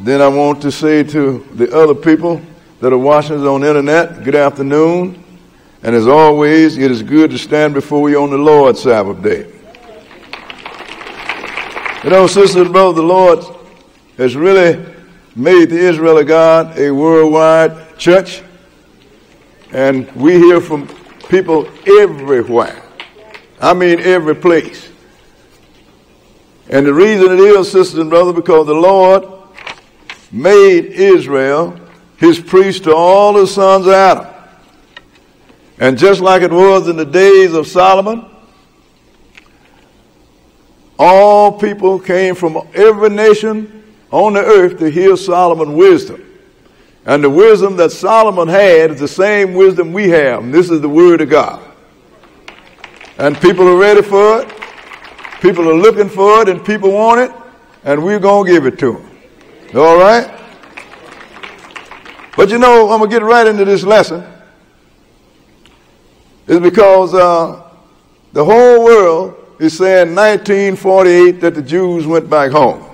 Then I want to say to the other people that are watching us on the internet, good afternoon. And as always, it is good to stand before you on the Lord's Sabbath day. You know, sisters and brothers, the Lord has really made the Israel of God a worldwide church. And we hear from people everywhere. I mean every place. And the reason it is, sisters and brothers, because the Lord made Israel his priest to all the sons of Adam. And just like it was in the days of Solomon, all people came from every nation on the earth to hear Solomon's wisdom. And the wisdom that Solomon had is the same wisdom we have. And this is the Word of God. And people are ready for it. People are looking for it, and people want it. And we're going to give it to them. All right? But you know, I'm going to get right into this lesson. It's because the whole world is saying 1948 that the Jews went back home.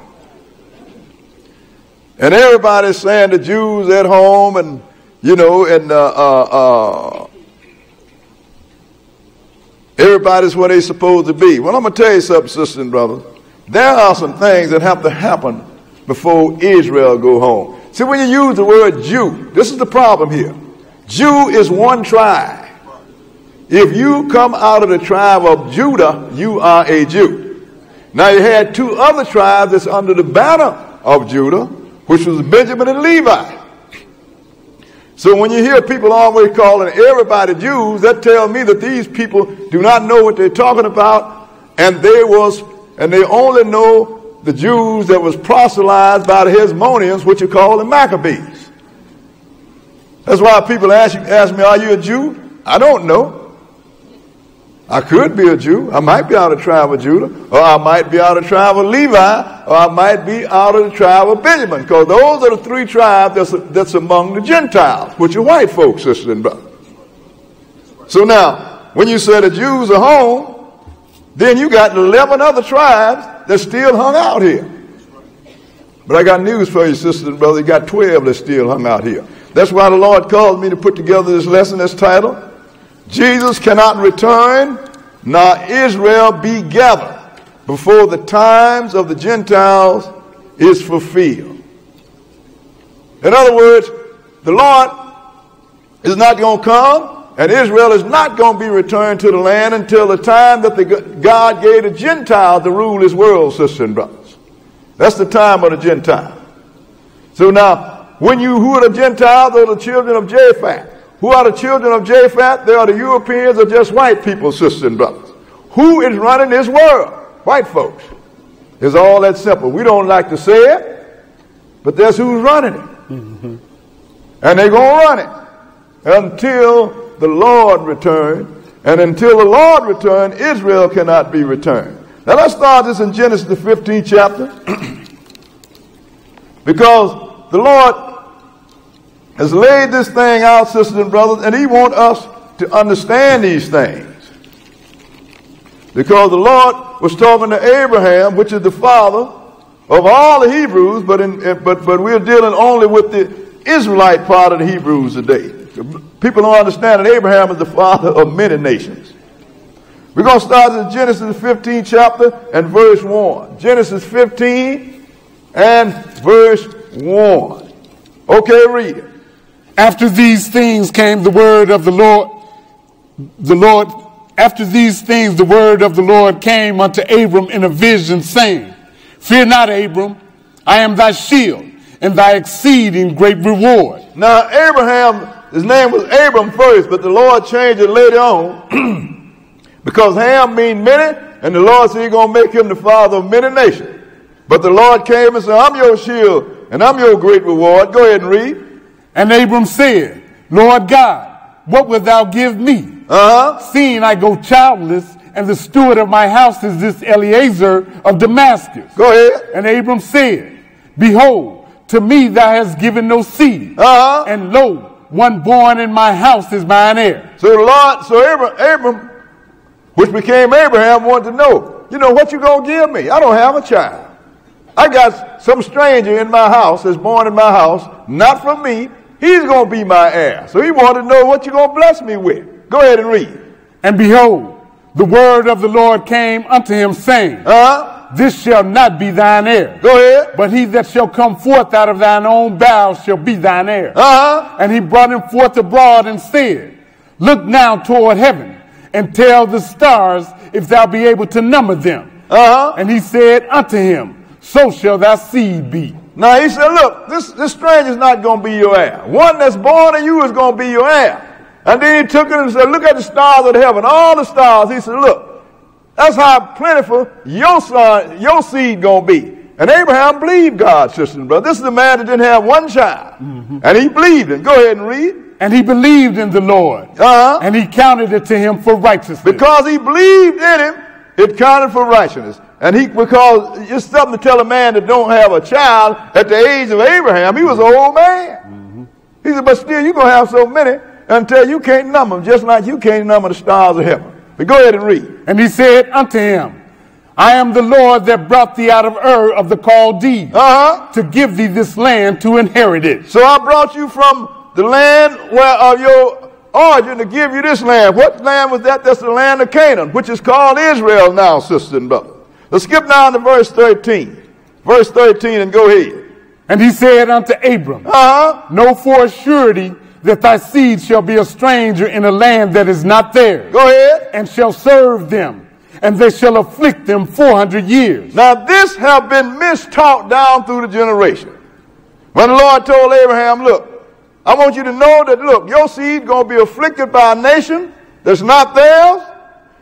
And everybody's saying the Jews at home and, you know, and everybody's where they're supposed to be. Well, I'm going to tell you something, sisters and brothers. There are some things that have to happen before Israel go home. See, when you use the word Jew, this is the problem here. Jew is one tribe. If you come out of the tribe of Judah, you are a Jew. Now you had two other tribes that's under the banner of Judah, which was Benjamin and Levi. So when you hear people always calling everybody Jews, that tells me that these people do not know what they're talking about, and they only know the Jews that was proselytized by the Hasmoneans, which you call the Maccabees. That's why people ask me, are you a Jew? I don't know. I could be a Jew. I might be out of the tribe of Judah, or I might be out of the tribe of Levi, or I might be out of the tribe of Benjamin, because those are the three tribes that's among the Gentiles, which are white folks, sisters and brothers. So now, when you say the Jews are home, then you got 11 other tribes that still hung out here. But I got news for you, sisters and brothers. You got 12 that still hung out here. That's why the Lord called me to put together this lesson that's titled, Jesus cannot return, nor Israel be gathered before the times of the Gentiles is fulfilled. In other words, the Lord is not going to come, and Israel is not going to be returned to the land until the time that God gave the Gentiles to rule his world, sisters and brothers. That's the time of the Gentiles. So now, who are the Gentiles? They're the children of Japhet. Who are the children of Japhet? They are the Europeans or just white people, sisters and brothers. Who is running this world? White folks. It's all that simple. We don't like to say it, but that's who's running it. Mm-hmm. And they're going to run it until the Lord returns. And until the Lord returns, Israel cannot be returned. Now let's start this in Genesis the 15th chapter. Because the Lord has laid this thing out, sisters and brothers, and he wants us to understand these things. Because the Lord was talking to Abraham, which is the father of all the Hebrews, but we're dealing only with the Israelite part of the Hebrews today. People don't understand that Abraham is the father of many nations. We're going to start in Genesis the 15th chapter and verse 1. Genesis 15 and verse 1. Okay, read it. After these things came the word of the Lord. After these things the word of the Lord came unto Abram in a vision, saying, Fear not, Abram, I am thy shield and thy exceeding great reward. Now Abraham, his name was Abram first, but the Lord changed it later on because Ham means many, and the Lord said he's going to make him the father of many nations. But the Lord came and said, I'm your shield and I'm your great reward. Go ahead and read. And Abram said, Lord God, what wilt thou give me? Seeing I go childless, and the steward of my house is this Eliezer of Damascus. Go ahead. And Abram said, Behold, to me thou hast given no seed, and lo, one born in my house is mine heir. So Abram, which became Abraham, wanted to know, what you going to give me? I don't have a child. I got some stranger in my house that's born in my house, not from me. He's going to be my heir. So he wanted to know what you're going to bless me with. Go ahead and read. And behold, the word of the Lord came unto him, saying, This shall not be thine heir. Go ahead. But he that shall come forth out of thine own bowels shall be thine heir. And he brought him forth abroad and said, Look now toward heaven, and tell the stars if thou be able to number them. And he said unto him, So shall thy seed be. Now he said, look, this stranger's not going to be your heir. One that's born in you is going to be your heir. And then he took it and said, look at the stars of heaven, all the stars. He said, look, that's how plentiful your seed going to be. And Abraham believed God, sisters and brothers. This is the man that didn't have one child. And he believed him. Go ahead and read. And he believed in the Lord. And he counted it to him for righteousness. Because he believed in him, it counted for righteousness. And because it's something to tell a man that don't have a child at the age of Abraham. He was an old man. He said, but still you're going to have so many until you can't number them, just like you can't number the stars of heaven. But go ahead and read. And he said unto him, I am the Lord that brought thee out of Ur of the Chaldees to give thee this land to inherit it. So I brought you from the land of your origin to give you this land. What land was that? That's the land of Canaan, which is called Israel now, sisters and brothers. Let's skip down to verse 13. Verse 13 and go ahead. And he said unto Abram, Know for a surety that thy seed shall be a stranger in a land that is not theirs. Go ahead. And shall serve them, and they shall afflict them 400 years. Now this have been mistaught down through the generation. When the Lord told Abraham, look, I want you to know that, look, your seed going to be afflicted by a nation that's not theirs,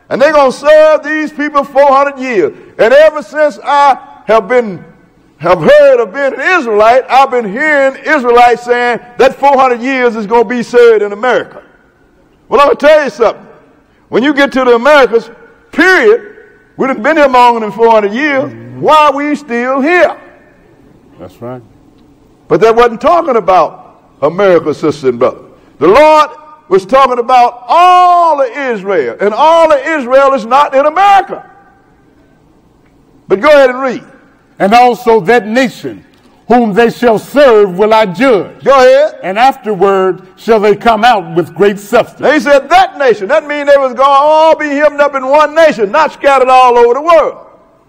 and they're going to serve these people 400 years. And ever since I have heard of being an Israelite, I've been hearing Israelites saying that 400 years is going to be served in America. Well, I'm going to tell you something. When you get to the Americas, period, we done been here longer than 400 years. Why are we still here? That's right. But that wasn't talking about America, sister and brother. The Lord was talking about all of Israel. And all of Israel is not in America. But go ahead and read. And also that nation whom they shall serve will I judge. Go ahead. And afterward shall they come out with great substance. They said that nation. That means they was going to all be hemmed up in one nation, not scattered all over the world.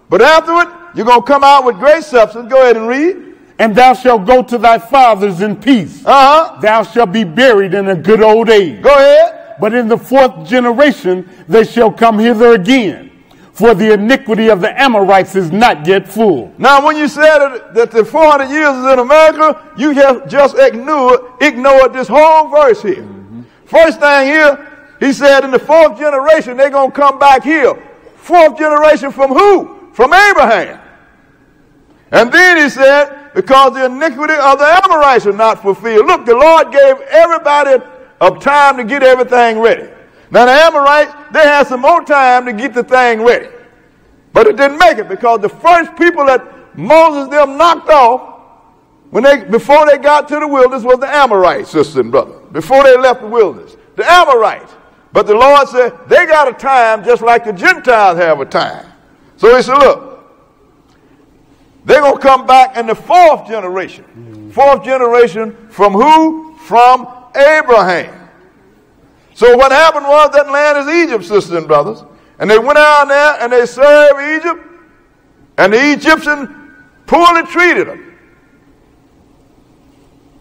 But afterward, you're going to come out with great substance. Go ahead and read. And thou shalt go to thy fathers in peace. Thou shalt be buried in a good old age. Go ahead. But in the 4th generation they shall come hither again. For the iniquity of the Amorites is not yet full. Now, when you said that the 400 years is in America, you have just ignored this whole verse here. First thing here, he said in the 4th generation, they're going to come back here. 4th generation from who? From Abraham. And then he said, because the iniquity of the Amorites are not fulfilled. Look, the Lord gave everybody a time to get everything ready. Now the Amorites, they had some more time to get the thing ready. But it didn't make it because the first people that Moses them knocked off before they got to the wilderness was the Amorites, sisters and brothers. Before they left the wilderness. The Amorites. But the Lord said they got a time just like the Gentiles have a time. So he said, look, they're going to come back in the 4th generation. 4th generation from who? From Abraham. So what happened was that land is Egypt, sisters and brothers. And they went out there and they served Egypt. And the Egyptians poorly treated them.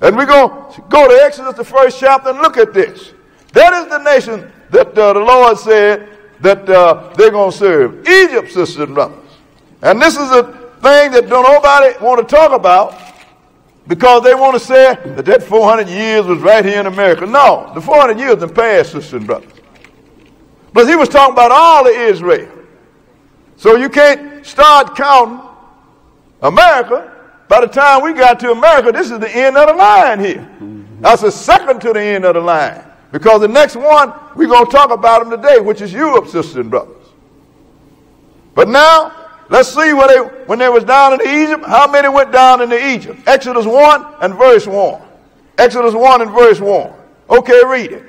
And we're going to go to Exodus, the 1st chapter, and look at this. That is the nation that the Lord said that they're going to serve. Egypt, sisters and brothers. And this is a thing that don't nobody want to talk about. Because they want to say that 400 years was right here in America. No, the 400 years have passed, sisters and brothers. But he was talking about all of Israel. So you can't start counting America. By the time we got to America, this is the end of the line here. That's the second to the end of the line. Because the next one, we're going to talk about them today, which is Europe, sisters and brothers. But now, let's see when they was down in Egypt, how many went down into Egypt? Exodus 1 and verse 1. Exodus 1 and verse 1. Okay, read it.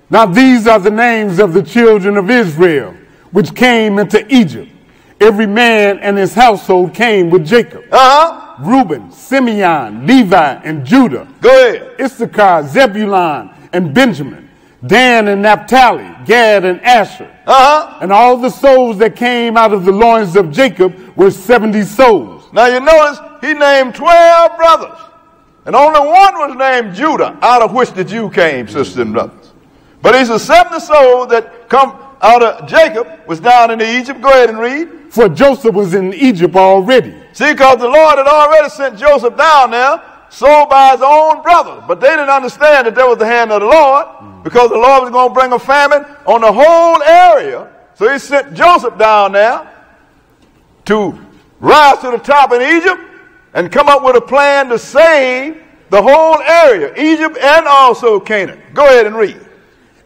Now these are the names of the children of Israel, which came into Egypt, Every man and his household came with Jacob. Reuben, Simeon, Levi, and Judah. Go ahead. Issachar, Zebulun, and Benjamin. Dan and Naphtali, Gad and Asher. And all the souls that came out of the loins of Jacob were 70 souls. Now you notice he named 12 brothers. And only one was named Judah, out of which the Jew came, sisters and brothers. But he's the 70 souls that come out of Jacob was down in Egypt. Go ahead and read. For Joseph was in Egypt already. See, because the Lord had already sent Joseph down there, sold by his own brothers. But they didn't understand that that was the hand of the Lord, because the Lord was going to bring a famine on the whole area. So he sent Joseph down there to rise to the top in Egypt and come up with a plan to save the whole area, Egypt and also Canaan. Go ahead and read.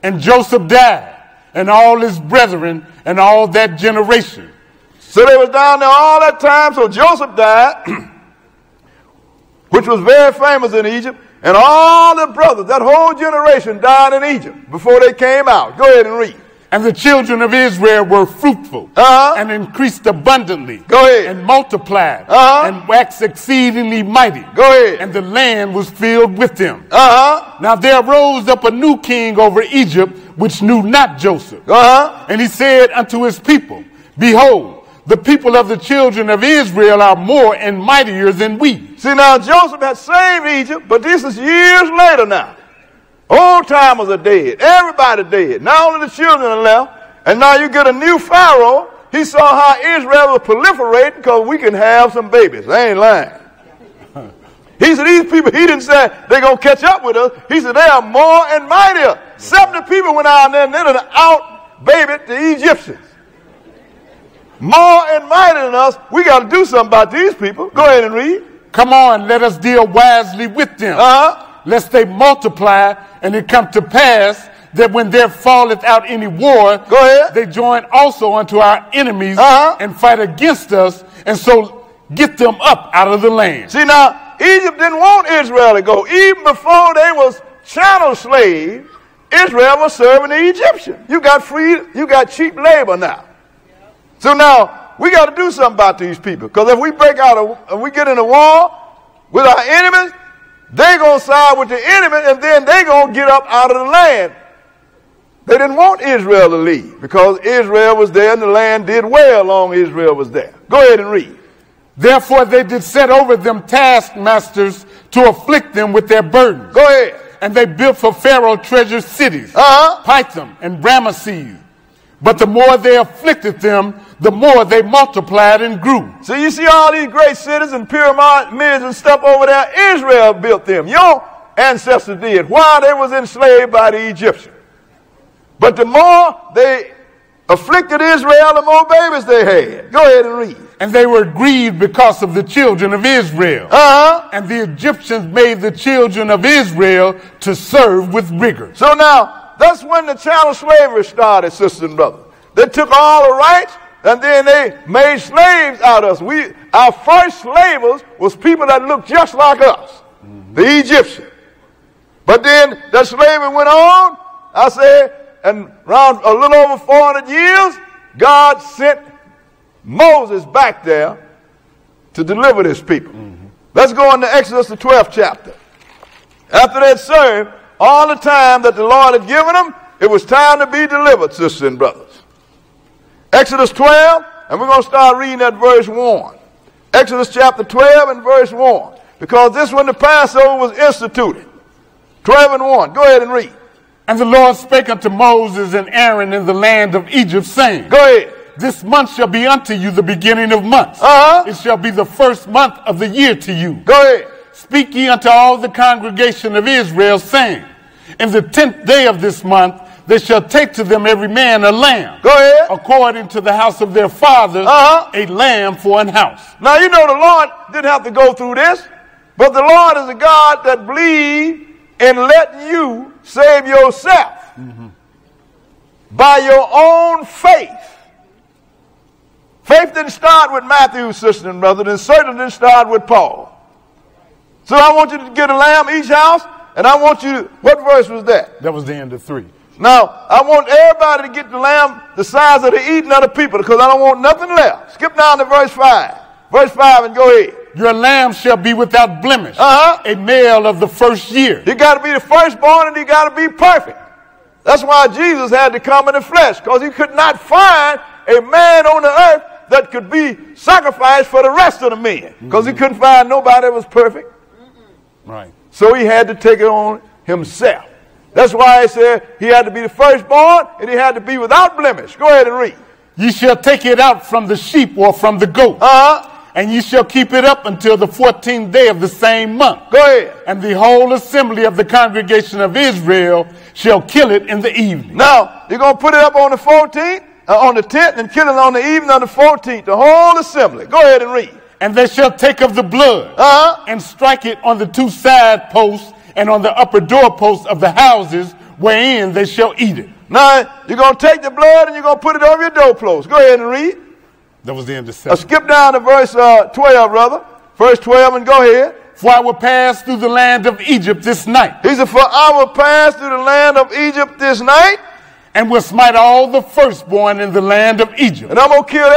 And Joseph died, and all his brethren, and all that generation. So they was down there all that time. So Joseph died, which was very famous in Egypt, and all the brothers, that whole generation died in Egypt before they came out. Go ahead and read. And the children of Israel were fruitful and increased abundantly. Go ahead. And multiplied and waxed exceedingly mighty. Go ahead. And the land was filled with them. Now there rose up a new king over Egypt, which knew not Joseph. And he said unto his people, Behold, the people of the children of Israel are more and mightier than we. See, now Joseph had saved Egypt, but this is years later now. Old timers are dead. Everybody dead. Not only the children are left, and now you get a new Pharaoh. He saw how Israel was proliferating because we can have some babies. I ain't lying. He said, these people, he didn't say they're going to catch up with us. He said, they are more and mightier. 70 people went out there and they done out-babied the Egyptians. More and mightier than us. We got to do something about these people. Go ahead and read. Come on, let us deal wisely with them. Lest they multiply, and it come to pass that when there falleth out any war, go ahead, they join also unto our enemies and fight against us, and so get them up out of the land. See, now, Egypt didn't want Israel to go. Even before they was chattel slaves, Israel was serving the Egyptians. You got free, you got cheap labor now. So now, we got to do something about these people. Because if we break out, if we get in a war with our enemies, they're going to side with the enemy, and then they're going to get up out of the land. They didn't want Israel to leave because Israel was there and the land did well long Israel was there. Go ahead and read. Therefore they did set over them taskmasters to afflict them with their burdens. Go ahead. And they built for Pharaoh treasure cities, Pithom and Ramesses. But the more they afflicted them, the more they multiplied and grew. So you see all these great cities and pyramids and stuff over there, Israel built them. Your ancestors did while they was enslaved by the Egyptians. But the more they afflicted Israel, the more babies they had. Go ahead and read. And they were grieved because of the children of Israel. And the Egyptians made the children of Israel to serve with rigor. So now, that's when the chattel slavery started, sisters and brothers. They took all the rights, and then they made slaves out of us. Our first slavers was people that looked just like us, the Egyptians. But then that slavery went on, I say, and around a little over 400 years, God sent Moses back there to deliver his people. Let's go into Exodus, the 12th chapter. After they had served all the time that the Lord had given them, it was time to be delivered, sisters and brothers. Exodus 12, and we're going to start reading at verse 1. Exodus chapter 12 and verse 1. Because this when the Passover was instituted. 12 and 1. Go ahead and read. And the Lord spake unto Moses and Aaron in the land of Egypt, saying, Go ahead. This month shall be unto you the beginning of months. It shall be the first month of the year to you. Go ahead. Speak ye unto all the congregation of Israel, saying, In the 10th day of this month they shall take to them every man a lamb. Go ahead. According to the house of their fathers, a lamb for an house. Now you know the Lord didn't have to go through this, but the Lord is a God that believes in letting you save yourself by your own faith. Faith didn't start with Matthew, sister and brother, and certainly didn't start with Paul. So I want you to get a lamb each house, and I want you to, what verse was that? That was the end of 3. Now, I want everybody to get the lamb the size of the eating of the people because I don't want nothing left. Skip down to verse 5. Verse 5 and go ahead. Your lamb shall be without blemish, a male of the first year. You got to be the firstborn and you got to be perfect. That's why Jesus had to come in the flesh, because he could not find a man on the earth that could be sacrificed for the rest of the men, because he couldn't find nobody that was perfect. Right. So he had to take it on himself. That's why he said he had to be the firstborn and he had to be without blemish. Go ahead and read. Ye shall take it out from the sheep or from the goat, and ye shall keep it up until the 14th day of the same month. Go ahead. And the whole assembly of the congregation of Israel shall kill it in the evening. Now, you're going to put it up on the 14th, on the 10th, and kill it on the evening of the 14th, the whole assembly. Go ahead and read. And they shall take of the blood and strike it on the two side posts and on the upper doorposts of the houses wherein they shall eat it. Now, you're going to take the blood and you're going to put it over your doorposts. Go ahead and read. That was the end of 7. Skip down to verse 12, brother. Verse 12 and go ahead. For I will pass through the land of Egypt this night. He said, for I will pass through the land of Egypt this night. And will smite all the firstborn in the land of Egypt. And I'm going to kill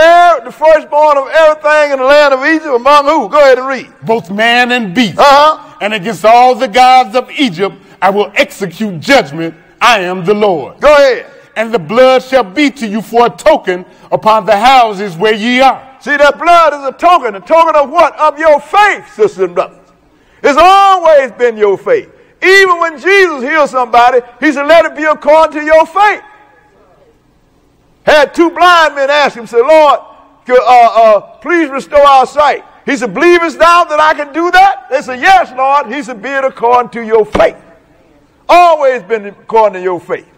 the firstborn of everything in the land of Egypt. Among who? Go ahead and read. Both man and beast. And against all the gods of Egypt I will execute judgment. I am the Lord. Go ahead. And the blood shall be to you for a token upon the houses where ye are. See, that blood is a token of what? Of your faith, sisters and brothers. It's always been your faith. Even when Jesus healed somebody, he said, let it be according to your faith. Had 2 blind men ask him, said, Lord, please restore our sight. He said, believest thou that I can do that? They said, yes, Lord. He said, be it according to your faith. Always been according to your faith.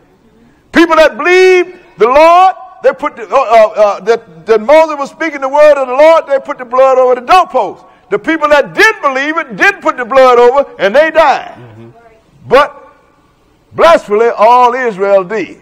People that believe the Lord, they put that Moses was speaking the word of the Lord, they put the blood over the doorpost. The people that didn't believe it didn't put the blood over, and they died. But blissfully, all Israel did.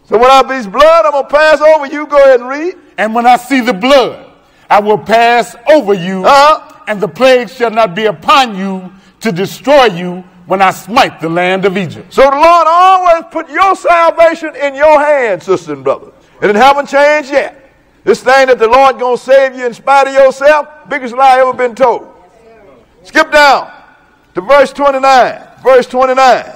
So when I be blood, I'm going to pass over you. Go ahead and read. And when I see the blood, I will pass over you, and the plague shall not be upon you to destroy you when I smite the land of Egypt. So the Lord always put your salvation in your hands, sisters and brothers. And it haven't changed yet. This thing that the Lord going to save you in spite of yourself, biggest lie ever been told. Skip down to verse 29. Verse 29.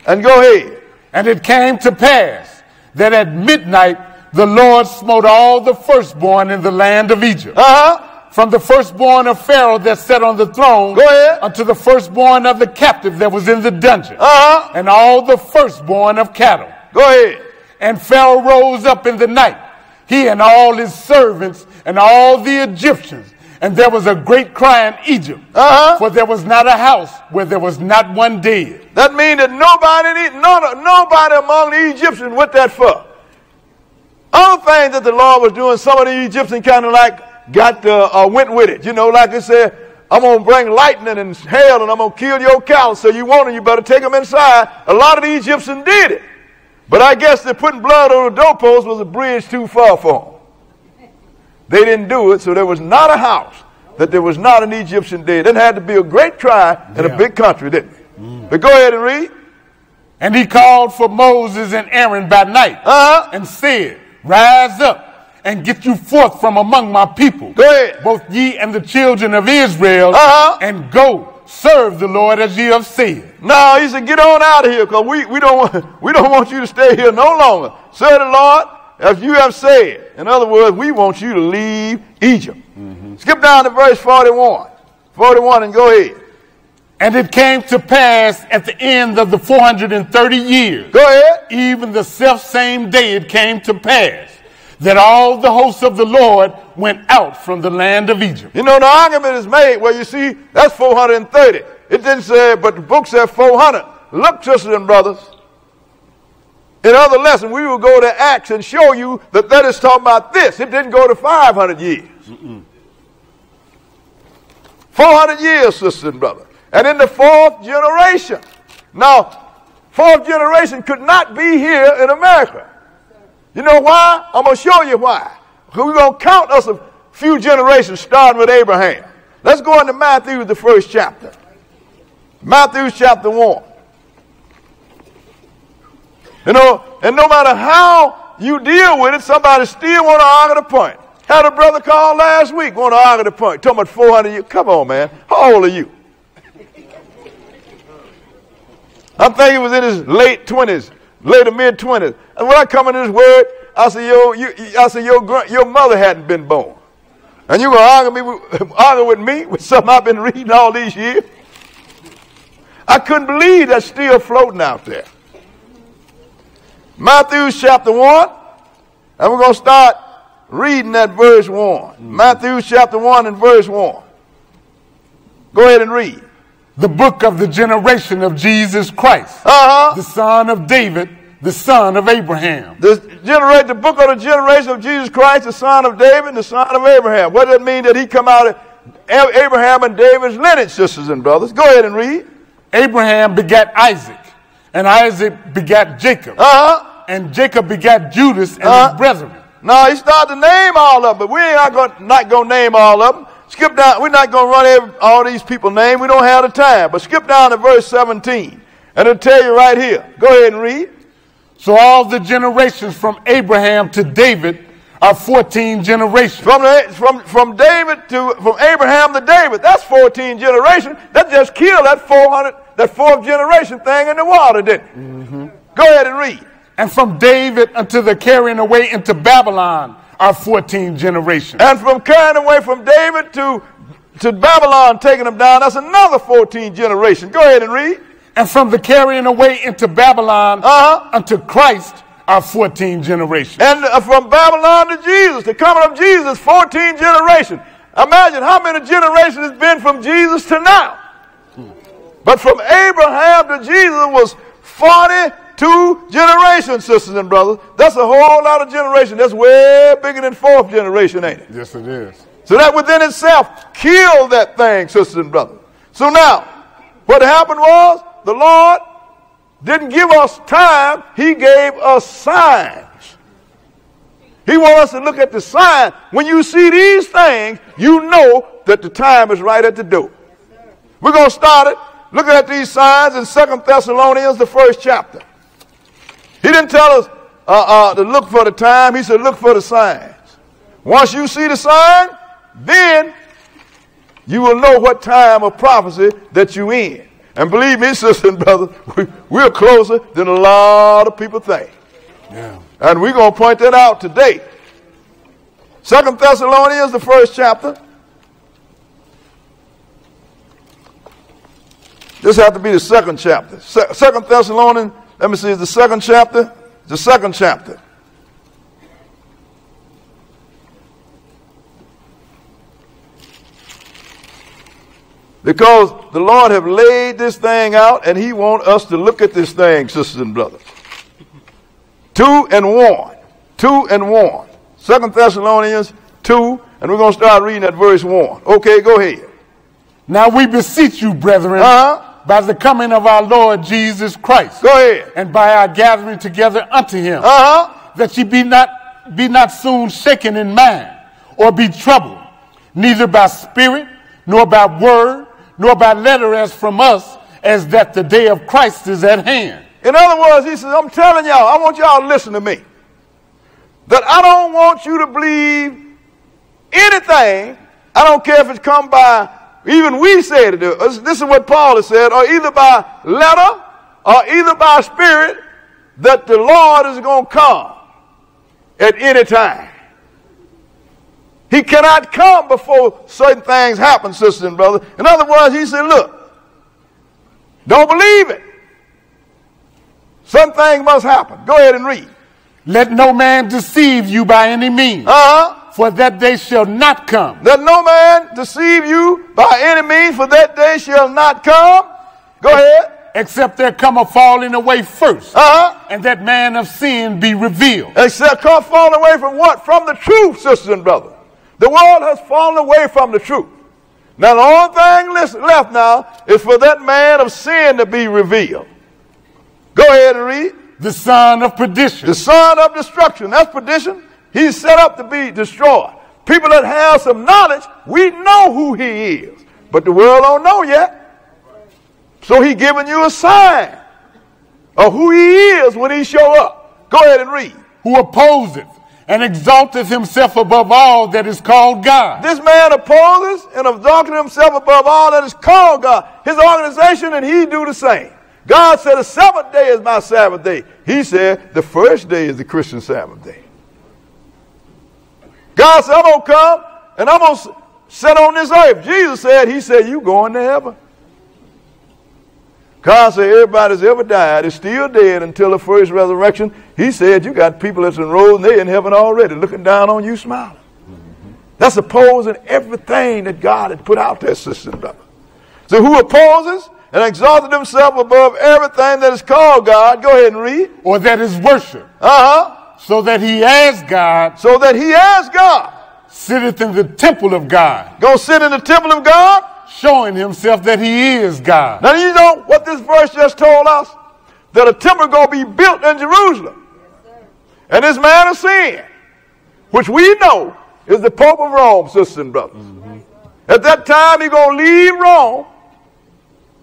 And go ahead. And it came to pass that at midnight the Lord smote all the firstborn in the land of Egypt. From the firstborn of Pharaoh that sat on the throne unto the firstborn of the captive that was in the dungeon. And all the firstborn of cattle. Go ahead. And Pharaoh rose up in the night, he and all his servants and all the Egyptians. And there was a great cry in Egypt, for there was not a house where there was not one dead. That means that nobody among the Egyptians went that far. Other things that the Lord was doing, some of the Egyptians kind of like went with it. You know, like they said, I'm going to bring lightning and hail and I'm going to kill your cows. So you want it, you better take them inside. A lot of the Egyptians did it. But I guess that putting blood on the doorpost was a bridge too far for them. They didn't do it, so there was not a house that there was not an Egyptian dead. It had to be a great cry in a big country, didn't it? But go ahead and read. And he called for Moses and Aaron by night and said, rise up and get you forth from among my people, go ahead, both ye and the children of Israel, and go serve the Lord as ye have said. No, he said, get on out of here, because we don't want you to stay here no longer. Serve the Lord as you have said. In other words, we want you to leave Egypt. Skip down to verse 41. 41 and go ahead. And it came to pass at the end of the 430 years. Go ahead. Even the selfsame day it came to pass that all the hosts of the Lord went out from the land of Egypt. You know, the argument is made where you see that's 430. It didn't say, but the book said 400. Look, sisters and brothers. In other lessons, we will go to Acts and show you that is talking about this. It didn't go to 500 years. 400 years, sisters and brothers. And in the 4th generation. Now, 4th generation could not be here in America. You know why? I'm going to show you why. We're going to count us a few generations starting with Abraham. Let's go into Matthew, the 1st chapter. Matthew chapter 1. You know, and no matter how you deal with it, somebody still want to argue the point. Had a brother call last week, want to argue the point. Talking about 400 years. Come on, man. How old are you? I think he was in his late 20s, late or mid 20s. And when I come in this word, I said, your mother hadn't been born. And you going to argue with me with something I've been reading all these years? I couldn't believe that's still floating out there. Matthew chapter 1, and we're going to start reading that verse 1. Matthew chapter 1 and verse 1. Go ahead and read. The book of the generation of Jesus Christ, the son of David, the son of Abraham. The book of the generation of Jesus Christ, the son of David, the son of Abraham. What does it mean that he come out of Abraham and David's lineage, sisters and brothers? Go ahead and read. Abraham begat Isaac, and Isaac begat Jacob, and Jacob begat Judas and his brethren. Now, he started to name all of them, but we ain't not going to name all of them. Skip down. We're not going to run all these people's names. We don't have the time. But skip down to verse 17, and it'll tell you right here. Go ahead and read. So all the generations from Abraham to David are 14 generations. From Abraham to David, that's 14 generations. That just killed that fourth generation thing in the water, didn't it? Mm-hmm. Go ahead and read. And from David unto the carrying away into Babylon are 14 generations. And from carrying away from David to Babylon, taking them down, that's another 14 generations. Go ahead and read. And from the carrying away into Babylon unto Christ are 14 generations. And from Babylon to Jesus, the coming of Jesus, 14 generations. Imagine how many generations it's been from Jesus to now. But from Abraham to Jesus was 42 generations, sisters and brothers. That's a whole lot of generations. That's way bigger than fourth generation, ain't it? Yes, it is. So that within itself killed that thing, sisters and brothers. So now, what happened was, the Lord didn't give us time. He gave us signs. He wants us to look at the sign. When you see these things, you know that the time is right at the door. We're going to start it looking at these signs in 2 Thessalonians, the 1st chapter. He didn't tell us to look for the time. He said look for the signs. Once you see the sign, then you will know what time of prophecy that you're in. And believe me, sister and brother, we're closer than a lot of people think. Yeah. And we're going to point that out today. 2 Thessalonians, the 1st chapter. This has to be the 2nd chapter. 2 Thessalonians, let me see, is the 2nd chapter? The 2nd chapter. Because the Lord have laid this thing out, and he wants us to look at this thing, sisters and brothers. 2 and 1. 2 and 1. 2 Thessalonians 2, and we're going to start reading at verse 1. Okay, go ahead. Now we beseech you, brethren, by the coming of our Lord Jesus Christ. Go ahead. And by our gathering together unto him, that ye be not soon shaken in mind, or be troubled, neither by spirit, nor by word, nor by letter as from us, as that the day of Christ is at hand. In other words, he says, I'm telling y'all, I want y'all to listen to me. That I don't want you to believe anything. I don't care if it's come by, even we said it. This is what Paul has said, or either by letter or either by spirit, that the Lord is going to come at any time. He cannot come before certain things happen, sisters and brothers. In other words, he said, look, don't believe it. Some things must happen. Go ahead and read. Let no man deceive you by any means, for that day shall not come. Let no man deceive you by any means, for that day shall not come. Go ahead. Except there come a falling away first, and that man of sin be revealed. Except come falling away from what? From the truth, sisters and brothers. The world has fallen away from the truth. Now, the only thing left now is for that man of sin to be revealed. Go ahead and read. The son of perdition. The son of destruction. That's perdition. He's set up to be destroyed. People that have some knowledge, we know who he is. But the world don't know yet. So he's giving you a sign. of who he is when he show up. Go ahead and read. Who opposeth and exalteth himself above all that is called God. This man opposes and exalteth himself above all that is called God. His organization and he do the same. God said the seventh day is my Sabbath day. He said the first day is the Christian Sabbath day. God said, I'm going to come and I'm going to sit on this earth. Jesus said, he said, you going to heaven. God said, everybody that's ever died is still dead until the first resurrection. He said, you got people that's enrolled and they're in heaven already looking down on you smiling. That's opposing everything that God had put out there, sister and brother. So who opposes and exalted himself above everything that is called God, go ahead and read. Or that is worship. So that he as God. So that he as God. Sitteth in the temple of God. Go sit in the temple of God. Showing himself that he is God. Now you know what this verse just told us? That a temple going to be built in Jerusalem. And this man of sin, which we know is the Pope of Rome, sisters and brothers. At that time he's going to leave Rome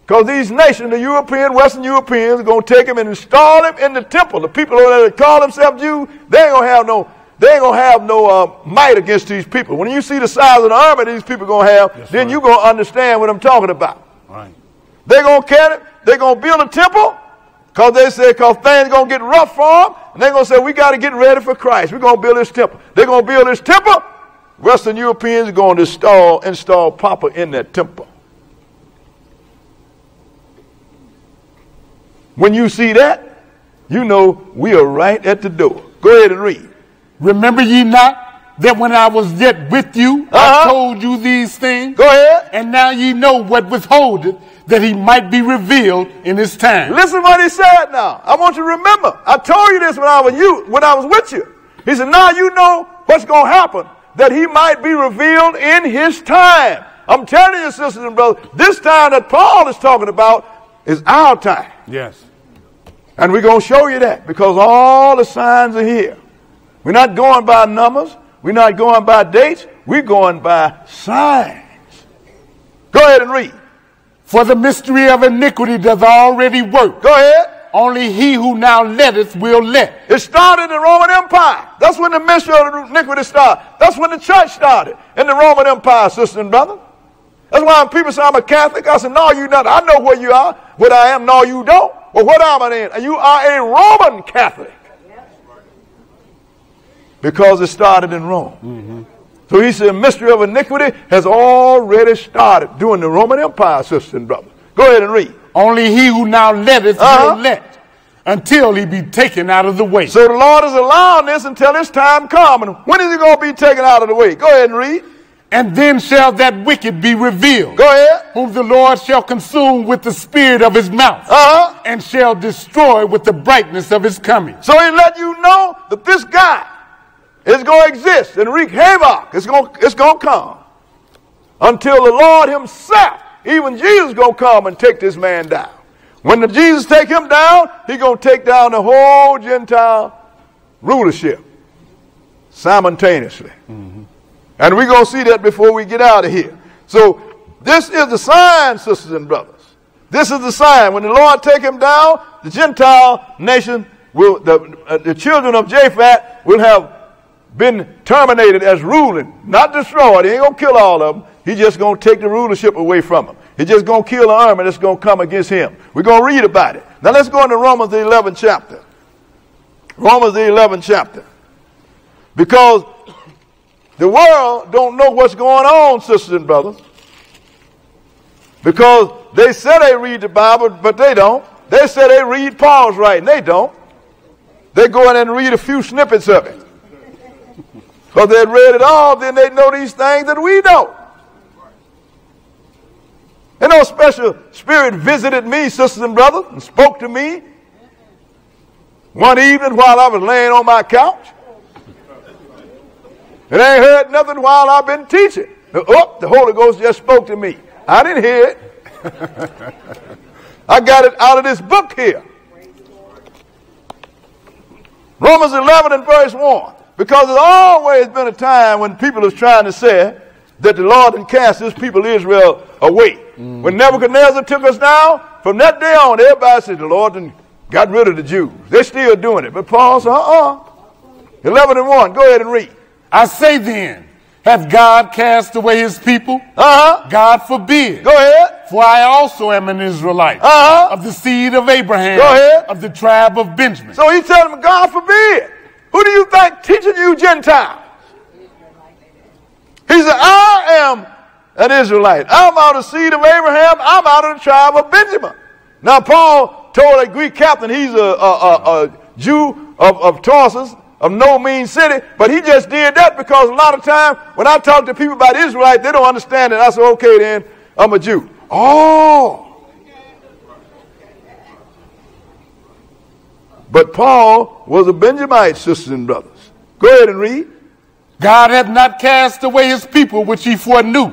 because these nations, the European, Western Europeans, are going to take him and install him in the temple. The people that call themselves Jews, they ain't going to have no might against these people. When you see the size of the army these people going to have, yes, then you're going to understand what I'm talking about. Right. They're going to carry it. They're going to build a temple because they say because things going to get rough for them. And they're going to say, we got to get ready for Christ. We're going to build this temple. They're going to build this temple. Western Europeans are going to install Papa in that temple. When you see that, you know we are right at the door. Go ahead and read. Remember ye not that when I was yet with you, I told you these things? Go ahead. And now ye know what withholdeth, that he might be revealed in his time. Listen what he said now. I want you to remember. I told you this when I was with you. He said, now you know what's going to happen, that he might be revealed in his time. I'm telling you, sisters and brothers, this time that Paul is talking about is our time. Yes. And we're going to show you that because all the signs are here. We're not going by numbers. We're not going by dates. We're going by signs. Go ahead and read. For the mystery of iniquity doth already work. Go ahead. Only he who now letteth will let. It started in the Roman Empire. That's when the mystery of iniquity started. That's when the church started in the Roman Empire, sister and brother. That's why when people say I'm a Catholic, I say, no, you're not. I know where you are, what I am. No, you don't. Well, what am I in? You are a Roman Catholic. Because it started in Rome. So he said, mystery of iniquity has already started during the Roman Empire, sister and brother. Go ahead and read. Only he who now letteth will let, until he be taken out of the way. So the Lord is allowing this until his time comes. And when is he going to be taken out of the way? Go ahead and read. And then shall that wicked be revealed. Go ahead. Whom the Lord shall consume with the spirit of his mouth. And shall destroy with the brightness of his coming. So he let you know that this guy is going to exist and wreak havoc. It's going to come until the Lord himself, even Jesus, is going to come and take this man down. When Jesus take him down, he's going to take down the whole Gentile rulership simultaneously. And we're going to see that before we get out of here. So this is the sign, sisters and brothers. This is the sign. When the Lord take him down, the Gentile nation will, the children of Japhet will have been terminated as ruling, not destroyed. He ain't going to kill all of them. He's just going to take the rulership away from them. He's just going to kill the army that's going to come against him. We're going to read about it. Now let's go into Romans the 11th chapter. Romans the 11th chapter. Because the world don't know what's going on, sisters and brothers. Because they say they read the Bible, but they don't. They say they read Paul's writing. They don't. They go in and read a few snippets of it. Because they read it all, then they know these things that we know. And no special spirit visited me, sisters and brothers, and spoke to me one evening while I was laying on my couch. And I ain't heard nothing while I've been teaching. Oh, the Holy Ghost just spoke to me. I didn't hear it. I got it out of this book here. Romans 11 and verse 1. Because there's always been a time when people are trying to say that the Lord didn't cast his people Israel away. When Nebuchadnezzar took us down, from that day on, everybody said the Lord didn't got rid of the Jews. They're still doing it. But Paul said, 11:1. Go ahead and read. I say then, hath God cast away his people? God forbid. Go ahead. For I also am an Israelite, of the seed of Abraham, Go ahead. of the tribe of Benjamin. So he's telling them, God forbid. Who do you think teaching you Gentiles? He said, I am an Israelite. I'm out of the seed of Abraham. I'm out of the tribe of Benjamin. Now, Paul told a Greek captain he's a Jew of Tarsus, of no mean city, but he just did that because a lot of times when I talk to people about Israelite, they don't understand it. I said, okay, then, I'm a Jew. Oh. But Paul was a Benjamite, sisters and brothers. Go ahead and read. God hath not cast away his people which he foreknew.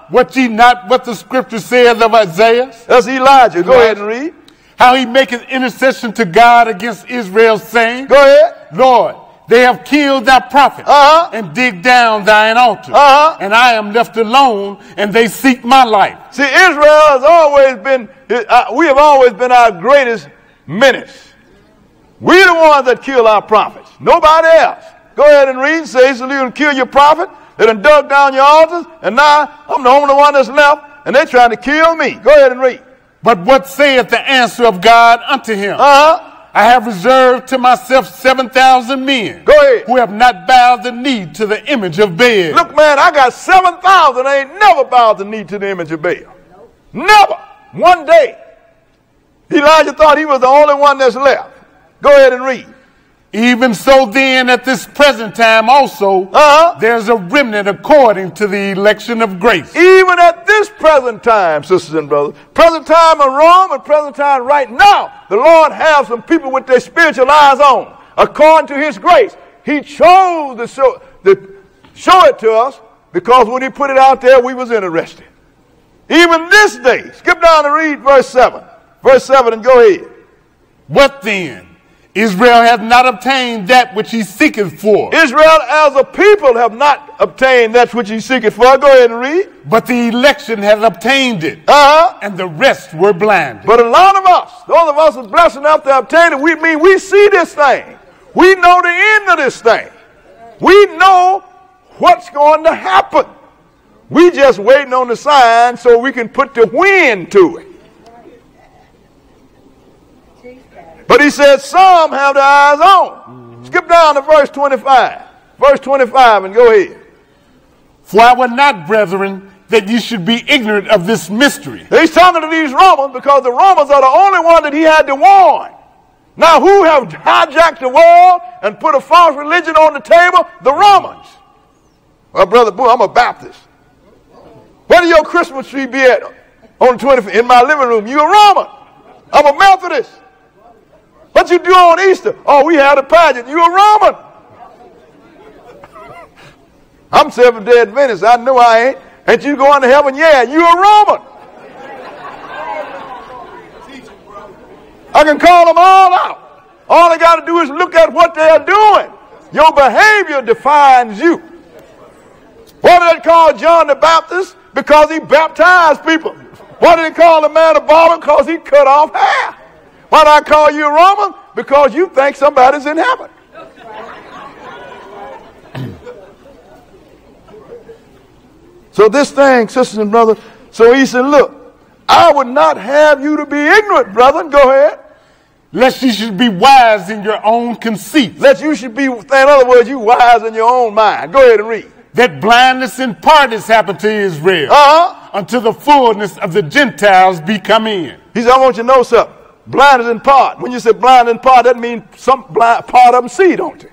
What ye not what the scripture saith of Isaiah? That's Elijah. Go ahead and read. How he maketh intercession to God against Israel, saying, Go ahead. Lord, they have killed thy prophets and dig down thine altar. And I am left alone, and they seek my life. See, Israel has always been, we have always been our greatest menace. We're the ones that kill our prophets. Nobody else. Go ahead and read. Say, so you can kill your prophet. They done dug down your altars. And now I'm the only one that's left. And they're trying to kill me. Go ahead and read. But what saith the answer of God unto him? I have reserved to myself 7,000 men. Go ahead. Who have not bowed the knee to the image of Baal. Look, man, I got 7,000. I ain't never bowed the knee to the image of Baal. Never. One day. Elijah thought he was the only one that's left. Go ahead and read. Even so then at this present time also, there's a remnant according to the election of grace. Even at this present time, sisters and brothers, present time of Rome and present time right now, the Lord has some people with their spiritual eyes on, according to his grace. He chose to show it to us because when he put it out there, we was interested. Even this day, skip down and read verse 7. Verse 7 and go ahead. What then? Israel hath not obtained that which he seeketh for. Israel as a people have not obtained that which he seeketh for. Go ahead and read. But the election hath obtained it. And the rest were blinded. But a lot of us, those of us who are blessed enough to obtain it, we see this thing. We know the end of this thing. We know what's going to happen. We just waiting on the sign so we can put the wind to it. But he said some have their eyes on. Skip down to verse 25. Verse 25 and go ahead. For I would not, brethren, that ye should be ignorant of this mystery. He's talking to these Romans because the Romans are the only one that he had to warn. Now who have hijacked the world and put a false religion on the table? The Romans. Well, Brother Boo, I'm a Baptist. Where do your Christmas tree be at? On the 25th, in my living room. You a Roman. I'm a Methodist. What you do on Easter? Oh, we had a pageant. You a Roman. I'm Seventh-day Adventist. I know I ain't. Ain't you going to heaven? Yeah, you a Roman. I can call them all out. All I got to do is look at what they're doing. Your behavior defines you. What did they call John the Baptist? Because he baptized people. What did they call the man of barber? Because he cut off hair. Why do I call you a Roman? Because you think somebody's in heaven. So this thing, sisters and brothers, so he said, look, I would not have you to be ignorant, brethren. Go ahead. Lest you should be wise in your own conceit. Lest you should be, in other words, you wise in your own mind. Go ahead and read. That blindness in part has happened to Israel. Until the fullness of the Gentiles be come in. He said, I want you to know something. Blind is in part. When you say blind in part, that means some blind part of them see, don't you?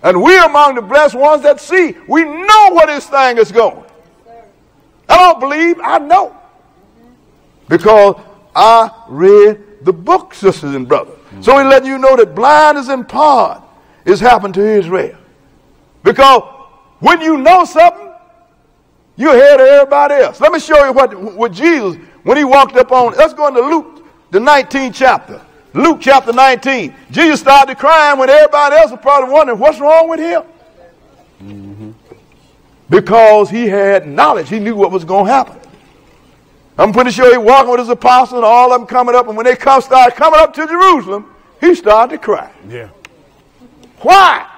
And we're among the blessed ones that see. We know where this thing is going. I don't believe, I know. Because I read the book, sisters and brothers. So he let you know that blind is in part is happened to Israel. Because when you know something, you're ahead of everybody else. Let me show you what Jesus, when he walked up on, let's go into Luke, the 19th chapter. Luke chapter 19. Jesus started crying when everybody else was probably wondering what's wrong with him. Because he had knowledge. He knew what was going to happen. I'm pretty sure he walking with his apostles and all of them coming up. And when they start coming up to Jerusalem, he started to cry. Yeah. Why?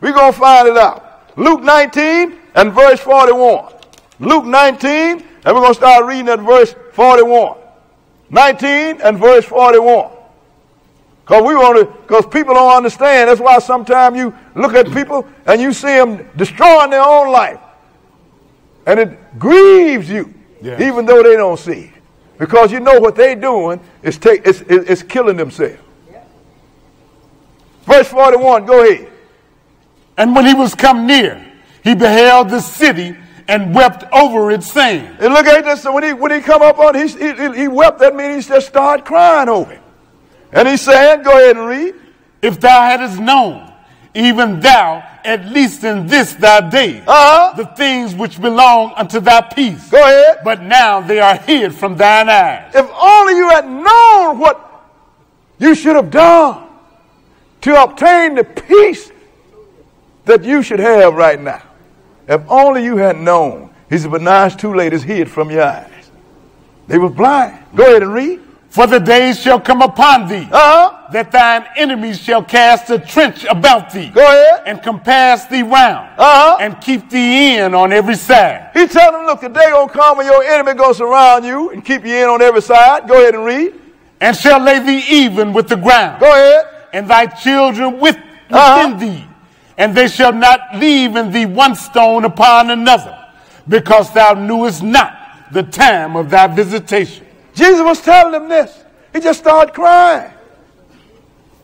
We're going to find it out. Luke 19 and verse 41. Luke 19, and we're going to start reading at verse 41. 19 and verse 41. Because people don't understand. That's why sometimes you look at people and you see them destroying their own life. And it grieves you, yes, even though they don't see it. Because you know what they're doing is killing themselves. Yes. Verse 41, go ahead. And when he was come near, he beheld the city and wept over it, saying. And look at this. So when he come up on it, he wept. That means he just started crying over it. And he said, go ahead and read. If thou hadst known, even thou, at least in this thy day, the things which belong unto thy peace. Go ahead. But now they are hid from thine eyes. If only you had known what you should have done to obtain the peace that you should have right now. If only you had known. He said, but now it's too late. It's hid from your eyes. They were blind. Go ahead and read. For the days shall come upon thee, that thine enemies shall cast a trench about thee. Go ahead. And compass thee round, and keep thee in on every side. He told them, look, the day gonna come when your enemy gonna surround you and keep you in on every side. Go ahead and read. And shall lay thee even with the ground. Go ahead. And thy children within thee. And they shall not leave in thee one stone upon another, because thou knewest not the time of thy visitation. Jesus was telling them this. He just started crying.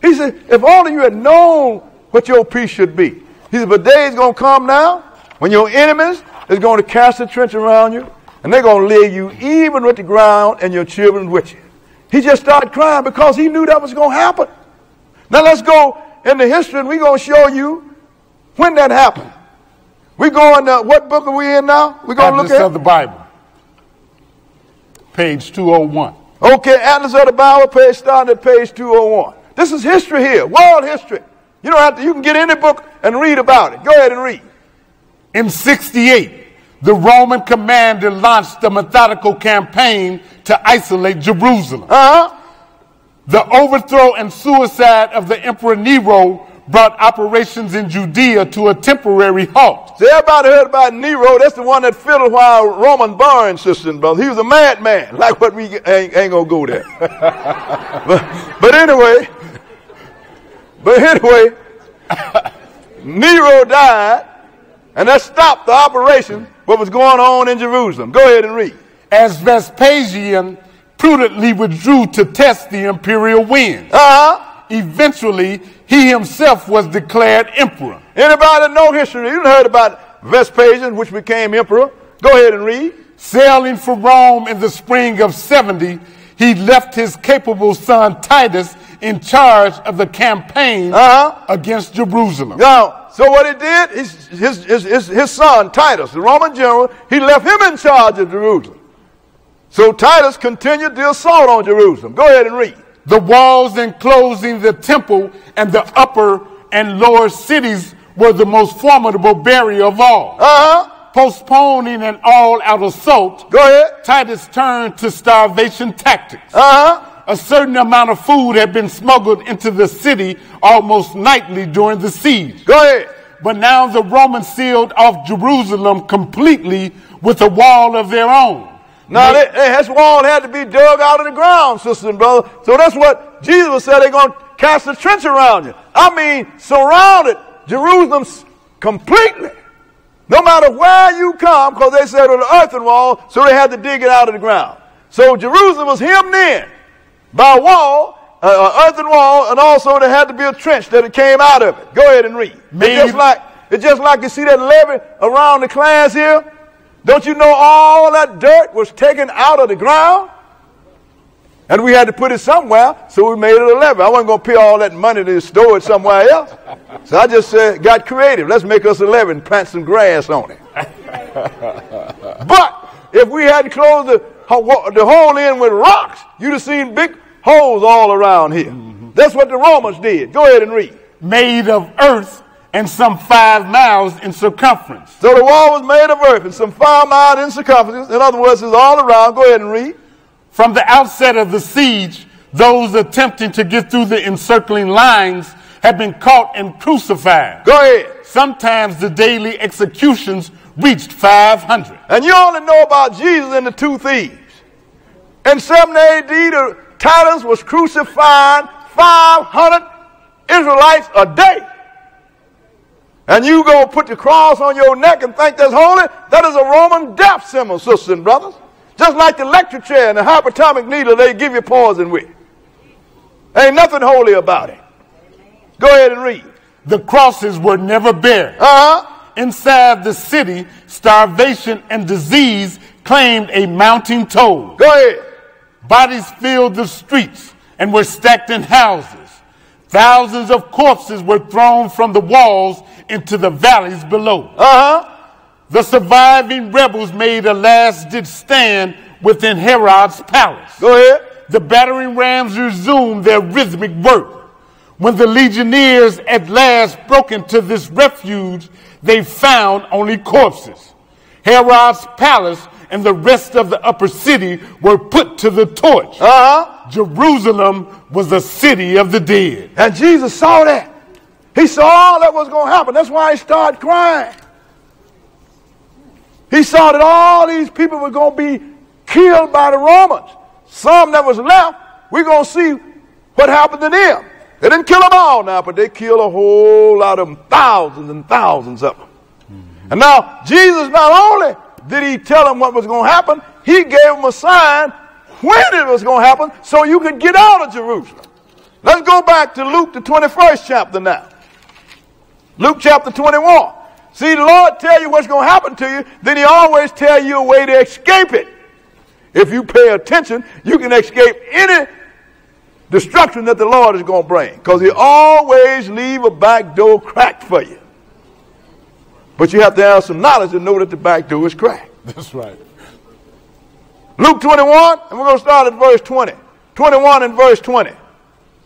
He said, if only you had known what your peace should be. He said, but days going to come now when your enemies is going to cast a trench around you, and they're going to lay you even with the ground and your children with you. He just started crying because he knew that was going to happen. Now let's go into history, and we're going to show you when that happened. We're going to, what book are we in now? We're going to look at of the Bible. Page 201. Okay, Atlas of the Bible, page starting at page 201. This is history here, world history. You don't have to, you can get any book and read about it. Go ahead and read. In 68, the Roman commander launched a methodical campaign to isolate Jerusalem. The overthrow and suicide of the Emperor Nero brought operations in Judea to a temporary halt. See, everybody heard about Nero. That's the one that fiddled while Roman barn system, brother. He was a madman. Like what we ain't gonna go there. but anyway, Nero died, and that stopped the operation. What was going on in Jerusalem? Go ahead and read. As Vespasian prudently withdrew to test the imperial winds. Eventually, he himself was declared emperor. Anybody know history? You heard about Vespasian, which became emperor. Go ahead and read. Sailing for Rome in the spring of 70, he left his capable son Titus in charge of the campaign against Jerusalem. Now, so what he did, his son Titus, the Roman general, he left him in charge of Jerusalem. So Titus continued the assault on Jerusalem. Go ahead and read. The walls enclosing the temple and the upper and lower cities were the most formidable barrier of all. Postponing an all-out assault, go ahead, Titus turned to starvation tactics. A certain amount of food had been smuggled into the city almost nightly during the siege. Go ahead. But now the Romans sealed off Jerusalem completely with a wall of their own. Now, that wall had to be dug out of the ground, sister and brother. So that's what Jesus said, they're going to cast a trench around you. I mean, surrounded Jerusalem completely. No matter where you come, because they said it was an earthen wall, so they had to dig it out of the ground. So Jerusalem was hemmed in by a wall, an earthen wall, and also there had to be a trench that it came out of it. Go ahead and read. It's just like you see that levee around the class here. Don't you know all that dirt was taken out of the ground? And we had to put it somewhere, so we made it a levee. I wasn't going to pay all that money to store it somewhere else. So I just got creative. Let's make us a levee and plant some grass on it. But if we had closed the hole in with rocks, you'd have seen big holes all around here. That's what the Romans did. Go ahead and read. Made of earth and some 5 miles in circumference. So the wall was made of earth and some 5 miles in circumference. In other words, it's all around. Go ahead and read. From the outset of the siege, those attempting to get through the encircling lines had been caught and crucified. Go ahead. Sometimes the daily executions reached 500. And you only know about Jesus and the 2 thieves. In 70 AD, the Titans was crucifying 500 Israelites a day. And you go put the cross on your neck and think that's holy? That is a Roman death symbol, sisters and brothers. Just like the electric chair and the hypertonic needle they give you poison with. Ain't nothing holy about it. Go ahead and read. The crosses were never bare. Inside the city, starvation and disease claimed a mounting toll. Go ahead. Bodies filled the streets and were stacked in houses. Thousands of corpses were thrown from the walls into the valleys below. The surviving rebels made a last-ditch stand within Herod's palace. Go ahead. The battering rams resumed their rhythmic work. When the legionnaires at last broke into this refuge, they found only corpses. Herod's palace and the rest of the upper city were put to the torch. Jerusalem was the city of the dead. And Jesus saw that. He saw all that was going to happen. That's why he started crying. He saw that all these people were going to be killed by the Romans. Some that was left, we're going to see what happened to them. They didn't kill them all now, but they killed a whole lot of them, thousands and thousands of them. And now, Jesus not only did he tell them what was going to happen, he gave them a sign when it was going to happen so you could get out of Jerusalem. Let's go back to Luke, the 21st chapter now. Luke chapter 21. See, the Lord tell you what's going to happen to you, then he always tell you a way to escape it. If you pay attention, you can escape any destruction that the Lord is going to bring, because he always leave a back door cracked for you. But you have to have some knowledge to know that the back door is cracked. That's right. Luke 21, and we're going to start at verse 20. 21 and verse 20.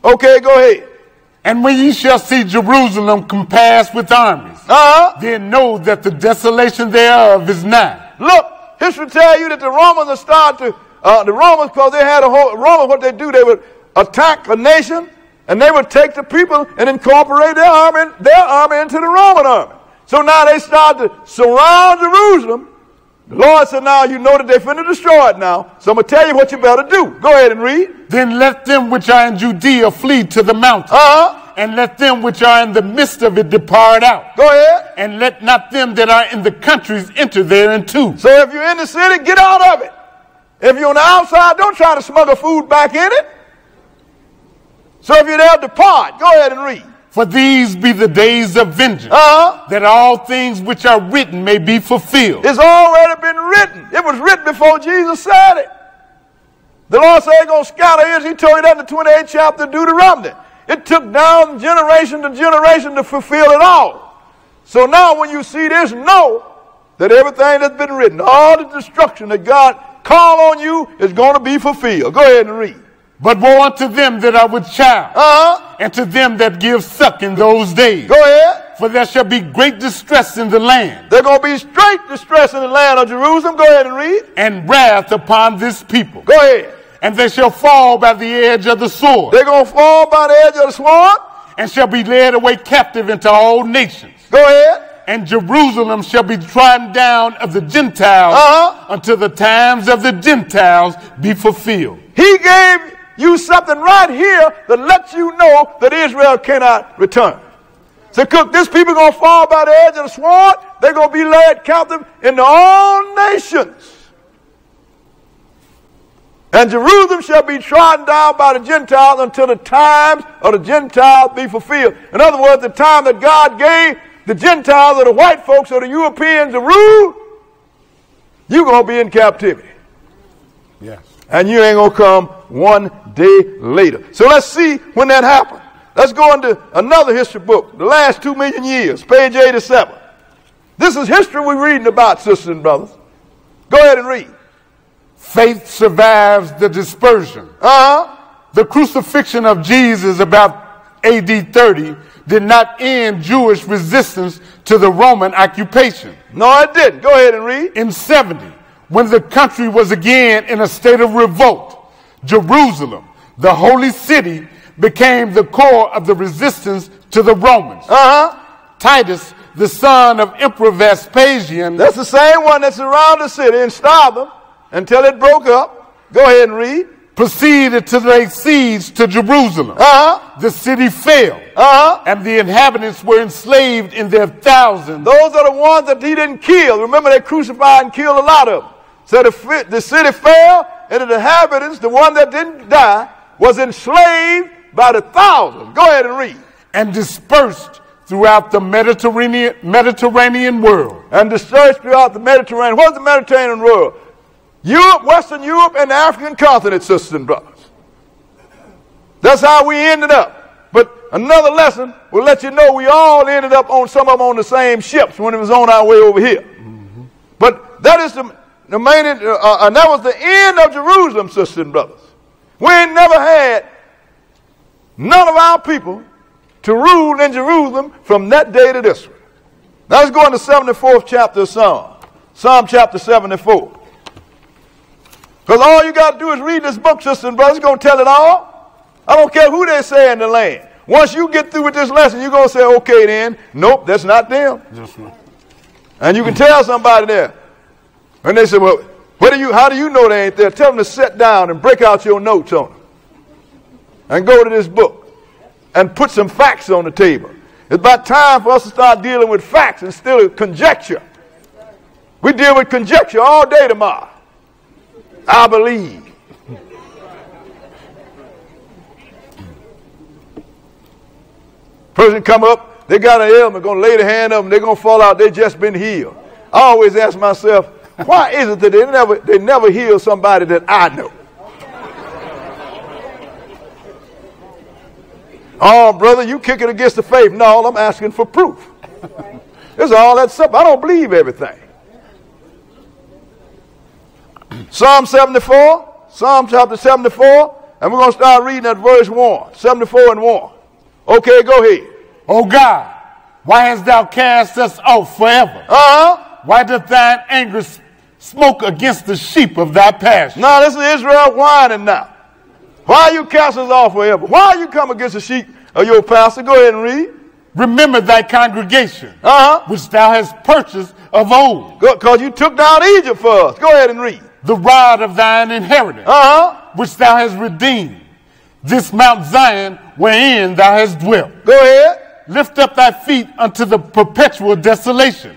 Okay, go ahead. And when ye shall see Jerusalem compassed with armies, then know that the desolation thereof is nigh. Look, history tell you that the Romans will start to, the Romans, because they had a whole, Romans, what they do, they would attack a nation, and they would take the people and incorporate their army into the Roman army. So now they start to surround Jerusalem. The Lord said, now you know that they're finna destroy it now, so I'm going to tell you what you better do. Go ahead and read. Then let them which are in Judea flee to the mountains. And let them which are in the midst of it depart out. Go ahead. And let not them that are in the countries enter therein too. So if you're in the city, get out of it. If you're on the outside, don't try to smuggle food back in it. So if you're there, depart. Go ahead and read. For these be the days of vengeance, that all things which are written may be fulfilled. It's already been written. It was written before Jesus said it. The Lord said he's going to scatter his. He told you that in the 28th chapter of Deuteronomy. It took down generation to generation to fulfill it all. So now when you see this, know that everything that's been written, all the destruction that God called on you is going to be fulfilled. Go ahead and read. But woe unto them that are with child, and to them that give suck in those days. Go ahead. For there shall be great distress in the land. There's going to be straight distress in the land of Jerusalem. Go ahead and read. And wrath upon this people. Go ahead. And they shall fall by the edge of the sword. They're going to fall by the edge of the sword. And shall be led away captive into all nations. Go ahead. And Jerusalem shall be trodden down of the Gentiles until the times of the Gentiles be fulfilled. He gave you something right here that lets you know that Israel cannot return. So, Cook, this people are going to fall by the edge of the sword. They're going to be led captive into all nations. And Jerusalem shall be trodden down by the Gentiles until the times of the Gentiles be fulfilled. In other words, the time that God gave the Gentiles or the white folks or the Europeans to rule, you're going to be in captivity. Yes. And you ain't going to come one day later. So let's see when that happened. Let's go into another history book, the last 2 million years, page 87. This is history we're reading about, sisters and brothers. Go ahead and read. Faith survives the dispersion. The crucifixion of Jesus about AD 30 did not end Jewish resistance to the Roman occupation. No, it didn't. Go ahead and read. In 70, when the country was again in a state of revolt, Jerusalem, the holy city, became the core of the resistance to the Romans. Titus, the son of Emperor Vespasian. That's the same one that surrounded the city and starved them until it broke up. Go ahead and read. Proceeded to lay siege to Jerusalem. The city fell, and the inhabitants were enslaved in their thousands. Those are the ones that he didn't kill. Remember, they crucified and killed a lot of them. So the city fell, and the inhabitants, the one that didn't die, was enslaved by the thousands. Go ahead and read. And dispersed throughout the Mediterranean world. And dispersed throughout the Mediterranean. What's the Mediterranean world? Europe, Western Europe, and the African continent, sisters and brothers. That's how we ended up. But another lesson will let you know we all ended up on some of them on the same ships when it was on our way over here. But that is the main, and that was the end of Jerusalem, sisters and brothers. We ain't never had none of our people to rule in Jerusalem from that day to this one. Now let's go into the 74th chapter of Psalm. Psalm chapter 74. Because all you got to do is read this book, sisters and brothers. It's going to tell it all. I don't care who they say in the land. Once you get through with this lesson, you're going to say, okay then, nope, that's not them. And you can tell somebody there. And they say, well, how do you know they ain't there? Tell them to sit down and break out your notes on them. And go to this book and put some facts on the table. It's about time for us to start dealing with facts instead of conjecture. We deal with conjecture all day tomorrow. I believe. Person come up, they got an ailment, going to lay the hand up, and they're going to fall out. They just been healed. I always ask myself, why is it that they never heal somebody that I know? Oh, brother, you kick it against the faith. No, I'm asking for proof. It's all that simple. I don't believe everything. Psalm 74, Psalm chapter 74, and we're going to start reading at verse 1, 74 and 1. Okay, go ahead. O God, why hast thou cast us off forever? Why doth thine anger smoke against the sheep of thy pasture? Now, this is Israel whining now. Why you cast us off forever? Why you come against the sheep of your pasture? Go ahead and read. Remember thy congregation, which thou hast purchased of old. Because you took down Egypt for us. Go ahead and read. The rod of thine inheritance, which thou hast redeemed, this Mount Zion wherein thou hast dwelt. Go ahead. Lift up thy feet unto the perpetual desolation,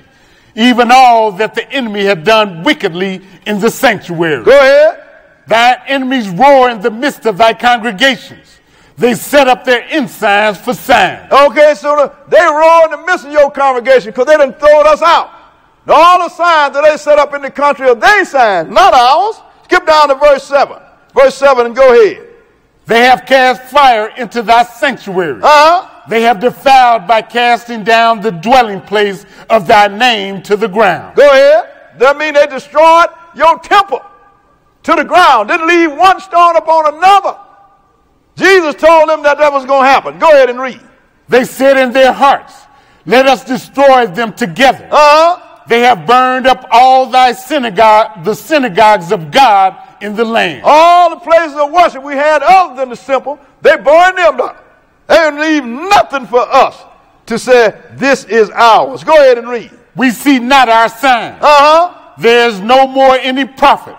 even all that the enemy had done wickedly in the sanctuary. Go ahead. Thine enemies roar in the midst of thy congregations. They set up their ensigns for signs. Okay, so they roar in the midst of your congregation because they done throwed us out. Now, all the signs that they set up in the country are their signs, not ours. Skip down to verse 7. Verse 7 and go ahead. They have cast fire into thy sanctuary. They have defiled by casting down the dwelling place of thy name to the ground. Go ahead. That means they destroyed your temple to the ground. Didn't leave one stone upon another. Jesus told them that was going to happen. Go ahead and read. They said in their hearts, let us destroy them together. They have burned up all the synagogues of God in the land. All the places of worship we had other than the temple, they burned them down. They didn't leave nothing for us to say, this is ours. Go ahead and read. We see not our sign. There is no more any prophet.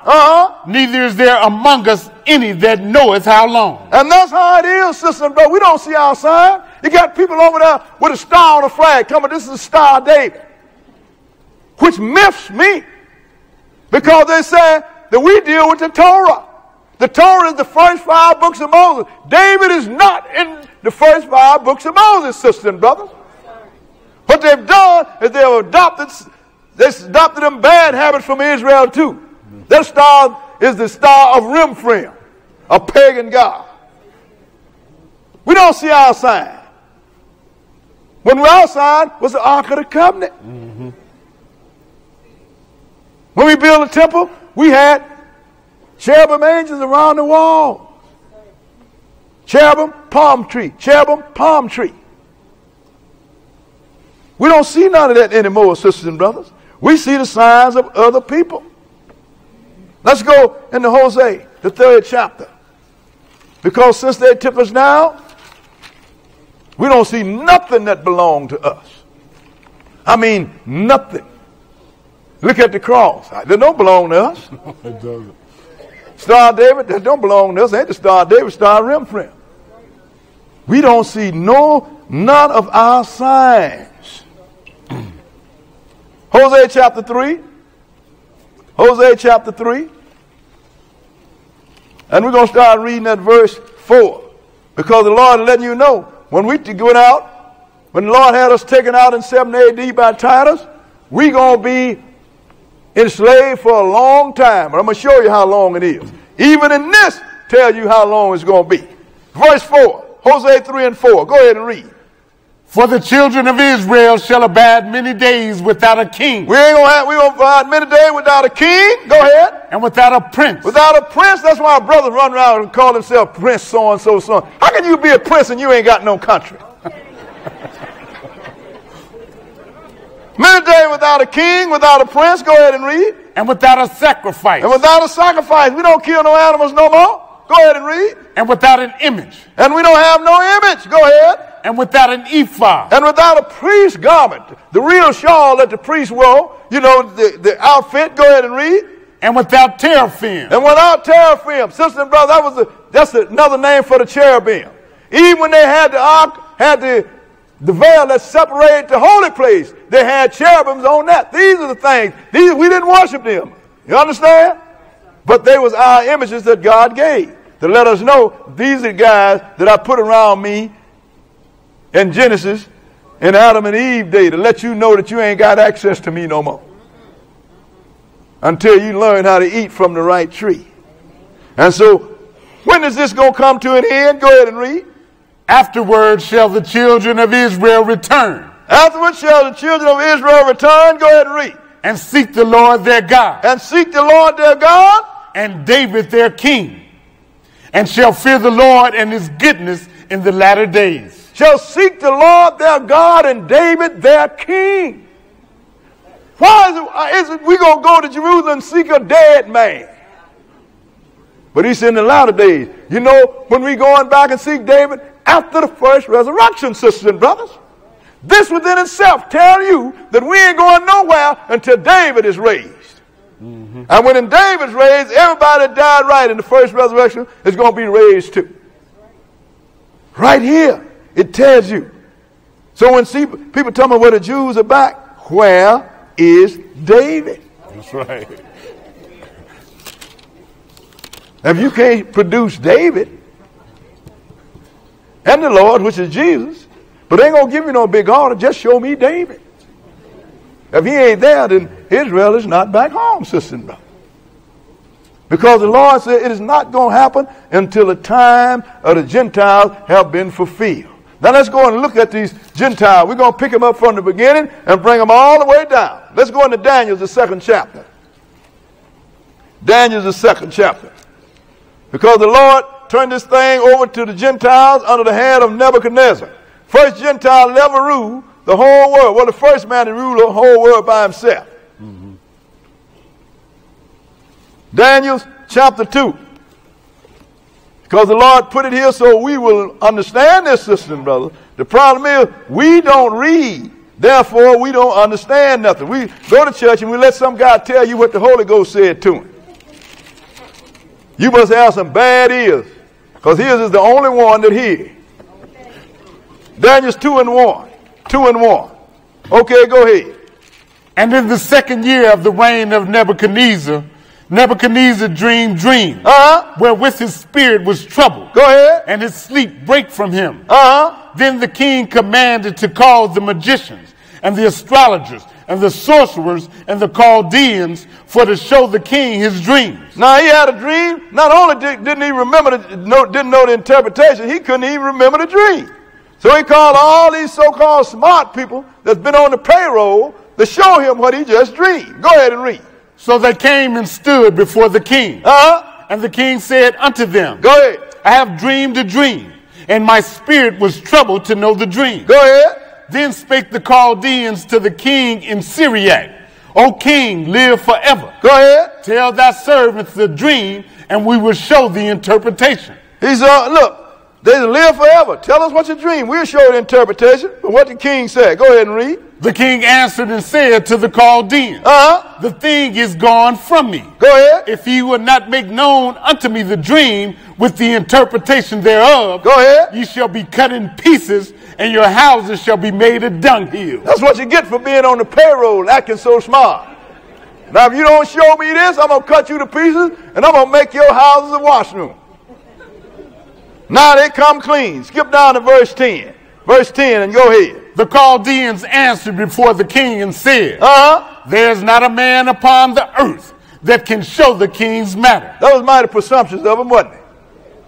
Neither is there among us any that knoweth how long. And that's how it is, sister and brother. We don't see our sign. You got people over there with a star on a flag coming, this is the Star of David. Which miffs me. Because they say that we deal with the Torah. The Torah is the first 5 books of Moses. David is not in the first 5 books of Moses, sisters and brothers. What they've done is they've adopted them bad habits from Israel too. That star is the star of Remphan, a pagan god. We don't see our sign. When our sign was the Ark of the Covenant. When we built the temple, we had cherubim angels around the wall. Cherubim, palm tree. Cherubim, palm tree. We don't see none of that anymore, sisters and brothers. We see the signs of other people. Let's go into Hosea, the 3rd chapter. Because since they took us down, we don't see nothing that belonged to us. I mean, nothing. Look at the cross. They don't belong to us. No, it doesn't. Star of David, that don't belong to us. Ain't the Star of David, Star of Remphren. We don't see none of our signs. Hosea chapter 3. Hosea chapter 3. And we're going to start reading at verse 4. Because the Lord is letting you know, when we went out, when the Lord had us taken out in 7 AD by Titus, we're going to be enslaved for a long time. But I'm going to show you how long it is. Even in this, tell you how long it's going to be. Verse 4. Hosea 3 and 4. Go ahead and read. For the children of Israel shall abide many days without a king. We're going to abide many days without a king. Go ahead. And without a prince. Without a prince. That's why our brothers run around and call themselves Prince so-and-so, so. How can you be a prince and you ain't got no country? Many days without a king, without a prince. Go ahead and read. And without a sacrifice. And without a sacrifice. We don't kill no animals no more. Go ahead and read. And without an image. And we don't have no image. Go ahead. And without an ephod. And without a priest's garment. The real shawl that the priest wore. You know, the outfit. Go ahead and read. And without teraphim. And without teraphim. Sister and brother, that's another name for the cherubim. Even when they had the ark, had the veil that separated the holy place, they had cherubims on that. These are the things. We didn't worship them. You understand? But they was our images that God gave to let us know these are guys that I put around me in Genesis and Adam and Eve day to let you know that you ain't got access to me no more until you learn how to eat from the right tree. And so when is this going to come to an end? Go ahead and read. Afterward shall the children of Israel return. Afterward shall the children of Israel return. Go ahead and read. And seek the Lord their God. And seek the Lord their God. And David their king. And shall fear the Lord and his goodness in the latter days. Shall seek the Lord their God and David their king. Why is it we going to go to Jerusalem and seek a dead man? But he said in the latter days, you know, when we going back and seek David after the first resurrection, sisters and brothers. This within itself tell you that we ain't going nowhere until David is raised. Mm-hmm. And when David's raised, everybody that died right in the first resurrection is going to be raised too. Right here, it tells you. So when people tell me where the Jews are back, where is David? That's right. If you can't produce David and the Lord, which is Jesus, but they ain't going to give you no big order, just show me David. If he ain't there, then Israel is not back home, sister and brother. Because the Lord said it is not going to happen until the time of the Gentiles have been fulfilled. Now let's go and look at these Gentiles. We're going to pick them up from the beginning and bring them all the way down. Let's go into Daniel, the 2nd chapter. Daniel, the 2nd chapter. Because the Lord turned this thing over to the Gentiles under the hand of Nebuchadnezzar. First Gentile ever ruled the whole world. Well, the first man to rule the whole world by himself. Mm-hmm. Daniel chapter 2. Because the Lord put it here so we will understand this, sisters and brothers. The problem is we don't read. Therefore, we don't understand nothing. We go to church and we let some guy tell you what the Holy Ghost said to him. You must have some bad ears. Because his is the only one that hears. Daniel's 2 and 1. 2 and 1. Okay, go ahead. And in the 2nd year of the reign of Nebuchadnezzar, Nebuchadnezzar dreamed dreams, wherewith his spirit was troubled. Go ahead. And his sleep brake from him. Then the king commanded to call the magicians and the astrologers and the sorcerers and the Chaldeans for to show the king his dreams. Now he had a dream. Not only didn't he remember, didn't know the interpretation, he couldn't even remember the dream. So he called all these so-called smart people that's been on the payroll to show him what he just dreamed. Go ahead and read. So they came and stood before the king. And the king said unto them, go ahead. I have dreamed a dream, and my spirit was troubled to know the dream. Go ahead. Then spake the Chaldeans to the king in Syriac, O king, live forever. Go ahead. Tell thy servants the dream, and we will show the interpretation. He said, look, they live forever. Tell us what's your dream. We'll show the interpretation. But what the king said, go ahead and read. The king answered and said to the Chaldeans, the thing is gone from me. Go ahead. If ye will not make known unto me the dream with the interpretation thereof, go ahead. Ye shall be cut in pieces, and your houses shall be made a dunghill. That's what you get for being on the payroll, acting so smart. Now, if you don't show me this, I'm going to cut you to pieces, and I'm going to make your houses a washroom. Now they come clean. Skip down to verse 10. Verse 10 and go ahead. The Chaldeans answered before the king and said, there is not a man upon the earth that can show the king's matter. That was mighty presumptuous of them, wasn't it?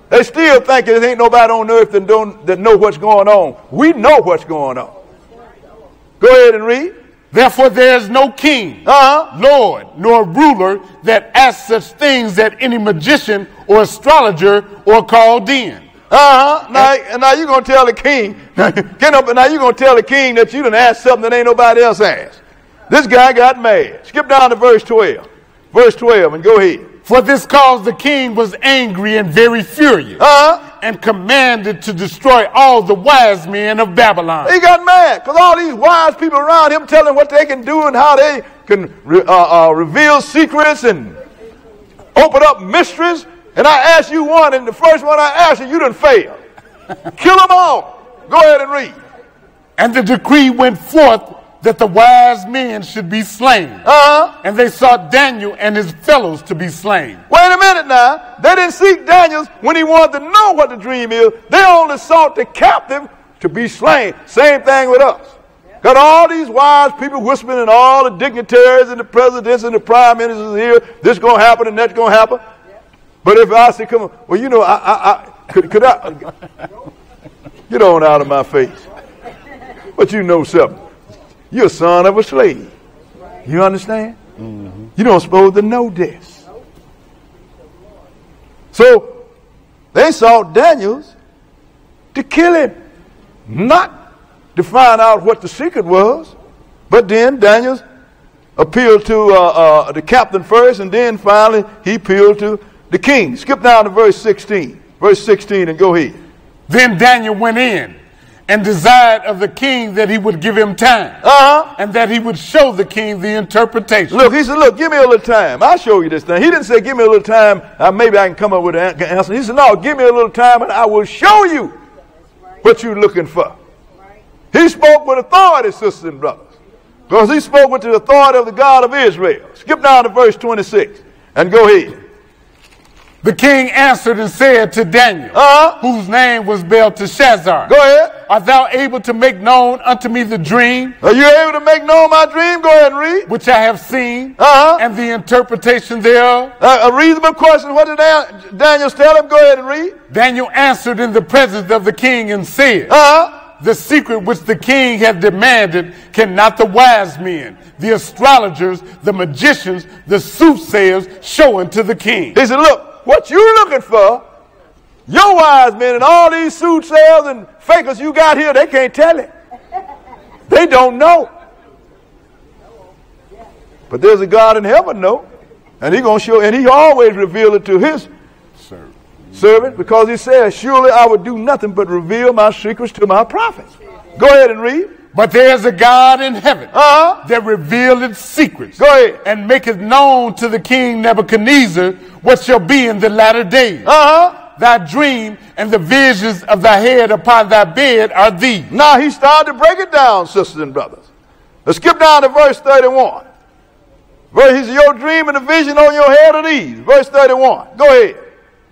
They still think there ain't nobody on earth that know what's going on. We know what's going on. Go ahead and read. Therefore there is no king, lord, nor ruler that asks such things at any magician or astrologer or Chaldean. Now you're going to tell the king, get up, and now you're going to tell the king that you done asked something that ain't nobody else asked. This guy got mad. Skip down to verse 12. Verse 12 and go ahead. For this cause the king was angry and very furious, and commanded to destroy all the wise men of Babylon. He got mad because all these wise people around him telling what they can do and how they can reveal secrets and open up mysteries. And I asked you one, and the first one I asked you done failed. Kill them all. Go ahead and read. And the decree went forth that the wise men should be slain. And they sought Daniel and his fellows to be slain. Wait a minute now. They didn't seek Daniel when he wanted to know what the dream is. They only sought the captive to be slain. Same thing with us. Got all these wise people whispering, and all the dignitaries and the presidents and the prime ministers here. This going to happen and that's going to happen. But if I say, come on, well, you know, could I get on out of my face. But you know something. You're a son of a slave. You understand? Mm-hmm. You don't supposed to know this. So they sought Daniel to kill him, not to find out what the secret was. But then Daniel appealed to the captain first, and then finally he appealed to the king. Skip down to verse 16. Verse 16 and go ahead. Then Daniel went in and desired of the king that he would give him time, and that he would show the king the interpretation. Look, he said, look, give me a little time. I'll show you this thing. He didn't say, give me a little time. Maybe I can come up with an answer. He said, no, give me a little time and I will show you what you're looking for. He spoke with authority, sisters and brothers, because he spoke with the authority of the God of Israel. Skip down to verse 26 and go ahead. The king answered and said to Daniel, whose name was Belteshazzar, go ahead. Art thou able to make known unto me the dream? Are you able to make known my dream? Go ahead and read. Which I have seen, and the interpretation thereof. A reasonable question. What did Daniel tell him? Go ahead and read. Daniel answered in the presence of the king and said, the secret which the king hath demanded cannot the wise men, the astrologers, the magicians, the soothsayers show unto the king. He said, look, what you looking for, your wise men and all these soothsayers and fakers you got here, they can't tell it. They don't know. But there's a God in heaven, no. And he gonna show, and he always reveal it to his servant, because he says, surely I would do nothing but reveal my secrets to my prophets. Go ahead and read. But there is a God in heaven that revealeth secrets. Go ahead. And maketh known to the king Nebuchadnezzar what shall be in the latter days. Thy dream and the visions of thy head upon thy bed are these. Now he started to break it down, sisters and brothers. Let's skip down to verse 31. He said, your dream and the vision on your head are these. Verse 31. Go ahead.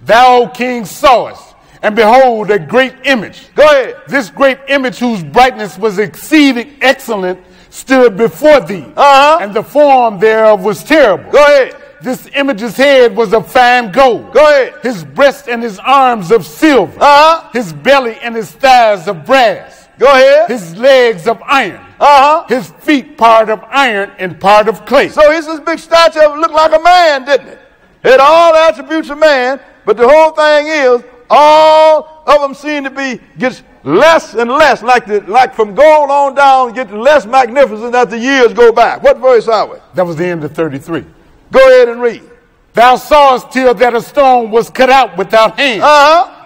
Thou, O king, sawest, and behold, a great image. Go ahead. This great image, whose brightness was exceeding excellent, stood before thee, and the form thereof was terrible. Go ahead. This image's head was of fine gold. Go ahead. His breast and his arms of silver. His belly and his thighs of brass. Go ahead. His legs of iron. His feet part of iron and part of clay. So he's this big statue of looked like a man, didn't it? Had all the attributes of man, but the whole thing is, all of them seem to be less and less, like from gold on down, get less magnificent as the years go by. What verse are we? That was the end of 33. Go ahead and read. Thou sawest till that a stone was cut out without hands,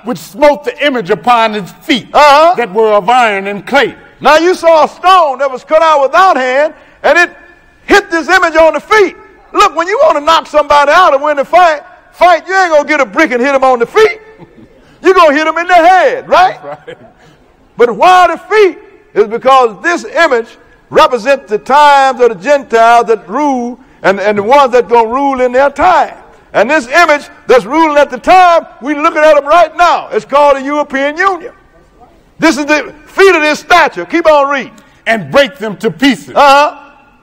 which smote the image upon its feet, that were of iron and clay. Now you saw a stone that was cut out without hand, and it hit this image on the feet. Look, when you want to knock somebody out and win the fight, you ain't going to get a brick and hit him on the feet. You're going to hit him in the head, right? Right. But why the feet is because this image represents the times of the Gentiles that rule and the ones that going to rule in their time. And this image that's ruling at the time, we looking at them right now. It's called the European Union. This is the feet of this statue. Keep on reading. And break them to pieces.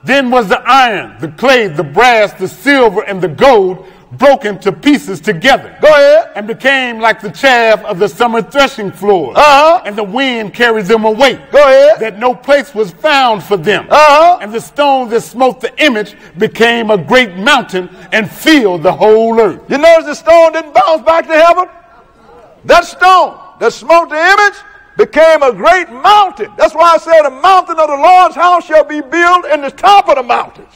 Then was the iron, the clay, the brass, the silver, and the gold broken to pieces together. Go ahead. And became like the chaff of the summer threshing floors. And the wind carried them away. Go ahead. That no place was found for them. And the stone that smote the image became a great mountain and filled the whole earth. You notice the stone didn't bounce back to heaven? That stone that smote the image became a great mountain. That's why I said the mountain of the Lord's house shall be built in the top of the mountains.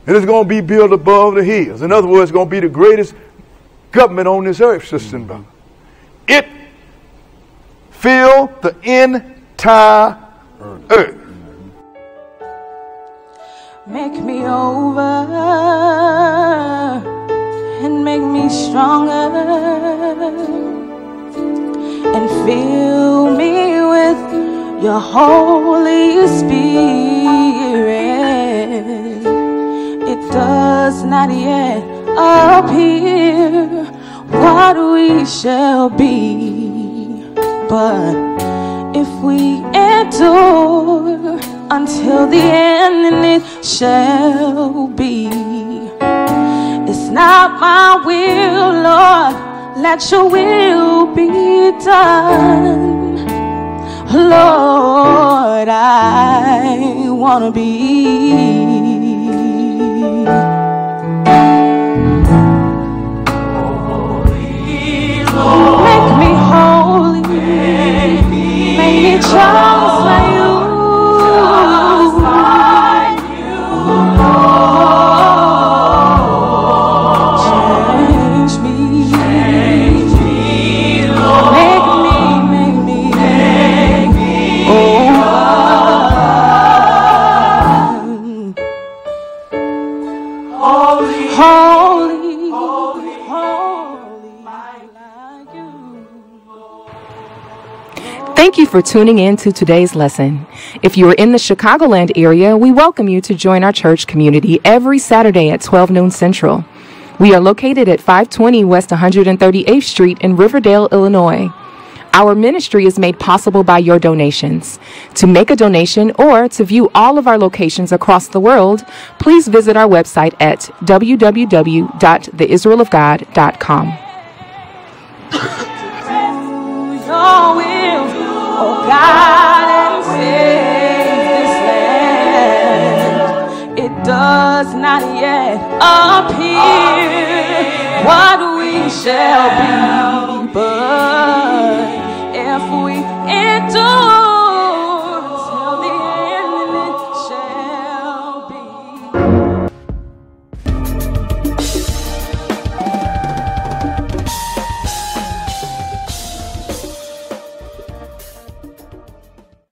It is going to be built above the hills. In other words, it's going to be the greatest government on this earth, sister and brother. It filled the entire earth. Make me over and make me stronger and fill me with your Holy Spirit. It does not yet appear what we shall be, but if we endure until the end, and it shall be. It's not my will, Lord, let your will be done. Lord, I want to be make me holy, make me just like you. Change me, Lord. Make me, holy, like you. Thank you for tuning in to today's lesson. If you are in the Chicagoland area, we welcome you to join our church community every Saturday at 12 noon Central. We are located at 520 West 138th Street in Riverdale, Illinois. Our ministry is made possible by your donations. To make a donation or to view all of our locations across the world, please visit our website at www.theisraelofgod.com. Your will, oh God, and save this land. It does not yet appear what we shall